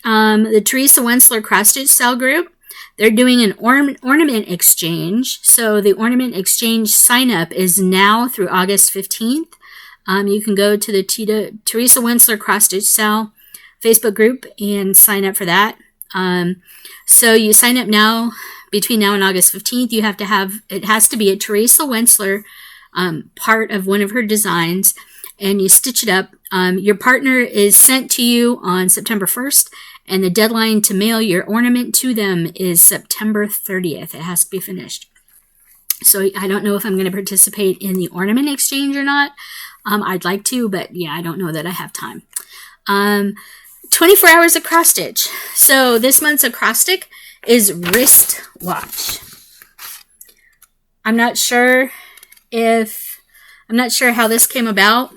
The Teresa Wentzler cross-stitch SAL group, they're doing an ornament exchange. So the ornament exchange sign-up is now through August 15th. You can go to the Teresa Wentzler cross-stitch SAL Facebook group and sign up for that. So you sign up now. Between now and August 15th, you have to have, it has to be a Teresa Wentzler part of one of her designs, and you stitch it up. Your partner is sent to you on September 1st, and the deadline to mail your ornament to them is September 30th. It has to be finished. So I don't know if I'm going to participate in the ornament exchange or not. I'd like to, but yeah, I don't know that I have time. 24 hours of cross stitch. So this month's acrostic is wrist watch. I'm not sure how this came about.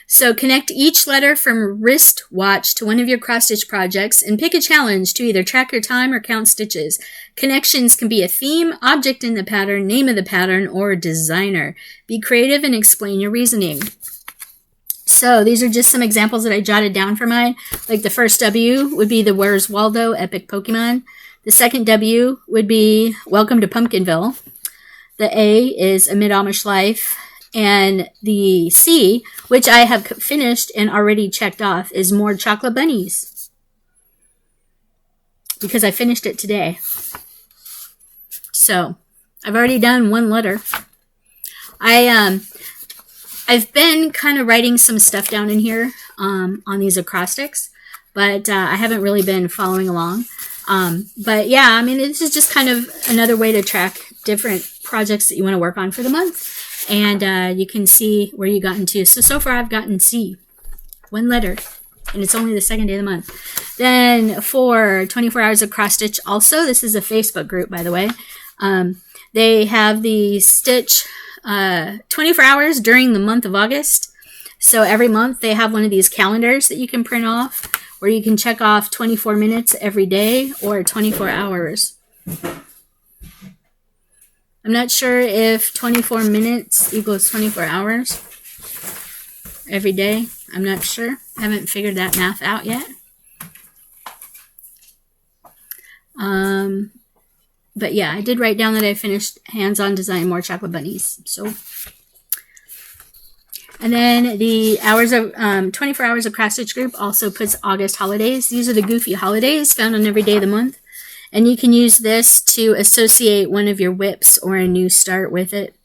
So connect each letter from wrist watch to one of your cross stitch projects and pick a challenge to either track your time or count stitches. Connections can be a theme, object in the pattern, name of the pattern, or designer. Be creative and explain your reasoning. So these are just some examples that I jotted down for mine. Like the first W would be the Where's Waldo Epic Pokemon. The second W would be Welcome to Pumpkinville. The A is A Mid-Amish Life. And the C, which I have finished and already checked off, is More Chocolate Bunnies. Because I finished it today. So I've already done one letter. I've been kind of writing some stuff down in here on these acrostics, but I haven't really been following along. But yeah, I mean, this is just kind of another way to track different projects that you want to work on for the month. And you can see where you got into. So far I've gotten C, one letter, and it's only the second day of the month. Then for 24 hours of cross stitch also, this is a Facebook group, by the way. They have the stitch 24 hours during the month of August. So every month they have one of these calendars that you can print off where you can check off 24 minutes every day or 24 hours. I'm not sure if 24 minutes equals 24 hours every day. I'm not sure. I haven't figured that math out yet. But yeah, I did write down that I finished hands-on design More Chocolate Bunnies. So, and then the hours of 24 hours of cross stitch group also puts August holidays. These are the goofy holidays found on every day of the month. And you can use this to associate one of your WIPs or a new start with it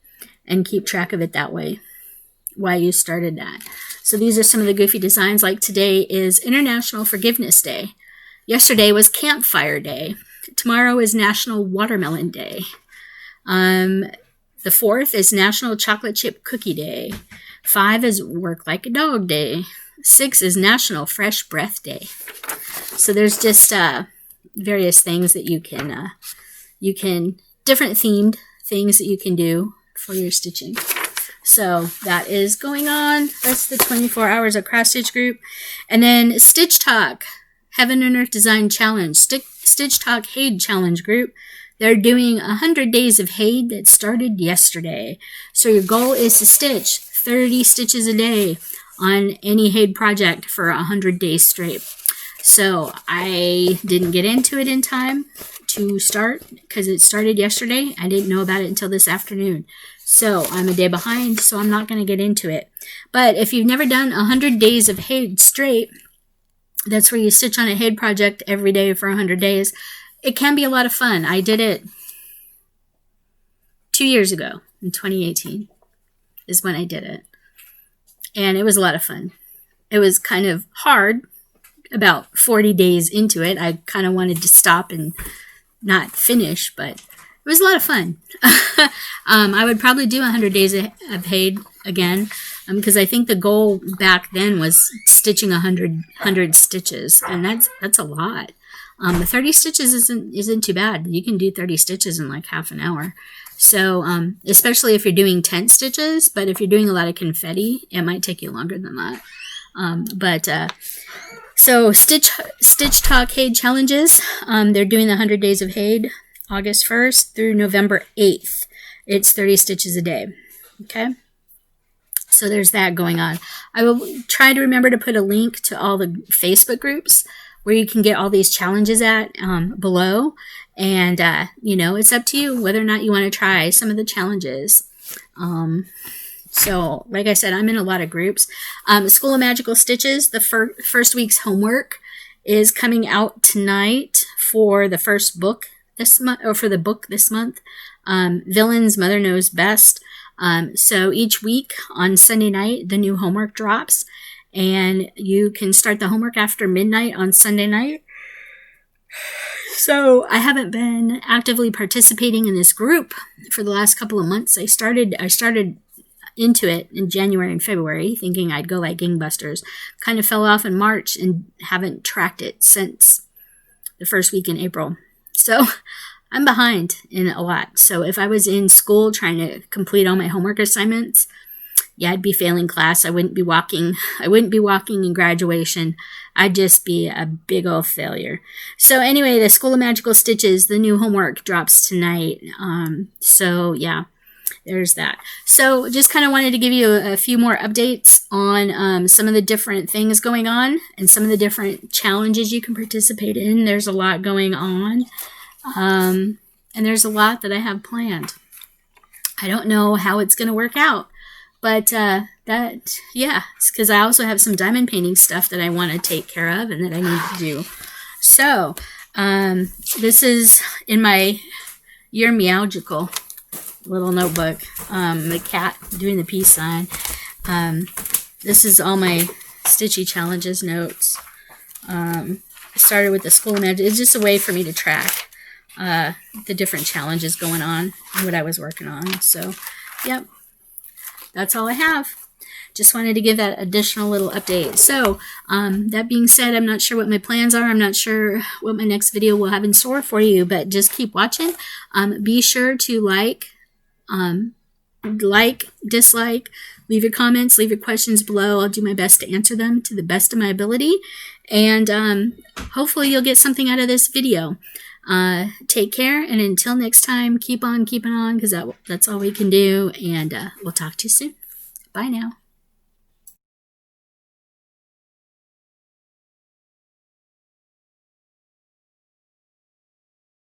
and keep track of it that way, why you started that. So these are some of the goofy designs. Like today is International Forgiveness Day. Yesterday was Campfire Day. Tomorrow is National Watermelon Day. The 4th is National Chocolate Chip Cookie Day. 5 is Work Like a Dog Day. 6 is National Fresh Breath Day. So there's just various things that you can different themed things that you can do for your stitching. So that is going on. That's the 24 hours of cross stitch group. And then Stitch Talk, Heaven and Earth Design Challenge, Stitch Talk Hade Challenge group. They're doing 100 days of Hade that started yesterday. So your goal is to stitch 30 stitches a day on any Hade project for 100 days straight. So I didn't get into it in time to start because it started yesterday. I didn't know about it until this afternoon. So I'm a day behind, so I'm not going to get into it. But if you've never done 100 days of Hade straight, that's where you stitch on a Hade project every day for 100 days. It can be a lot of fun. I did it 2 years ago in 2018 is when I did it. And it was a lot of fun. It was kind of hard. About 40 days into it, I kind of wanted to stop and not finish, but it was a lot of fun. I would probably do 100 days of Hade again, because I think the goal back then was stitching 100 stitches, and that's a lot. The 30 stitches isn't too bad. You can do 30 stitches in like half an hour. So, especially if you're doing tent stitches, but if you're doing a lot of confetti, it might take you longer than that. So Stitch Talk Hade challenges, they're doing the 100 Days of Hade, August 1st through November 8th. It's 30 stitches a day. Okay. So there's that going on. I will try to remember to put a link to all the Facebook groups where you can get all these challenges at below. And, you know, it's up to you whether or not you want to try some of the challenges. So, like I said, I'm in a lot of groups. School of Magical Stitches, the first week's homework is coming out tonight for the first book this month, or for the book this month. Villain's Mother Knows Best. So each week on Sunday night, the new homework drops, and you can start the homework after midnight on Sunday night. So I haven't been actively participating in this group for the last couple of months. I started into it in January and February, thinking I'd go like gangbusters. Kind of fell off in March and haven't tracked it since the first week in April. So I'm behind in a lot. So if I was in school trying to complete all my homework assignments, yeah, I'd be failing class. I wouldn't be walking in graduation. I'd just be a big old failure. So anyway, the School of Magical Stitches, the new homework drops tonight. So yeah, there's that. So just kind of wanted to give you a few more updates on some of the different things going on and some of the different challenges you can participate in. There's a lot going on. And there's a lot that I have planned. I don't know how it's going to work out, but yeah, it's because I also have some diamond painting stuff that I want to take care of and that I need to do. So this is in my You're Meowgical little notebook, the cat doing the peace sign. This is all my Stitchy challenges notes. I started with the School of Magic. It's just a way for me to track the different challenges going on and what I was working on. So, yep, that's all I have. Just wanted to give that additional little update. So, that being said, I'm not sure what my plans are. I'm not sure what my next video will have in store for you, but just keep watching. Be sure to like, dislike, leave your comments, leave your questions below. I'll do my best to answer them to the best of my ability. And hopefully you'll get something out of this video. Take care, and until next time, keep on keeping on, because that's all we can do, and we'll talk to you soon. Bye now.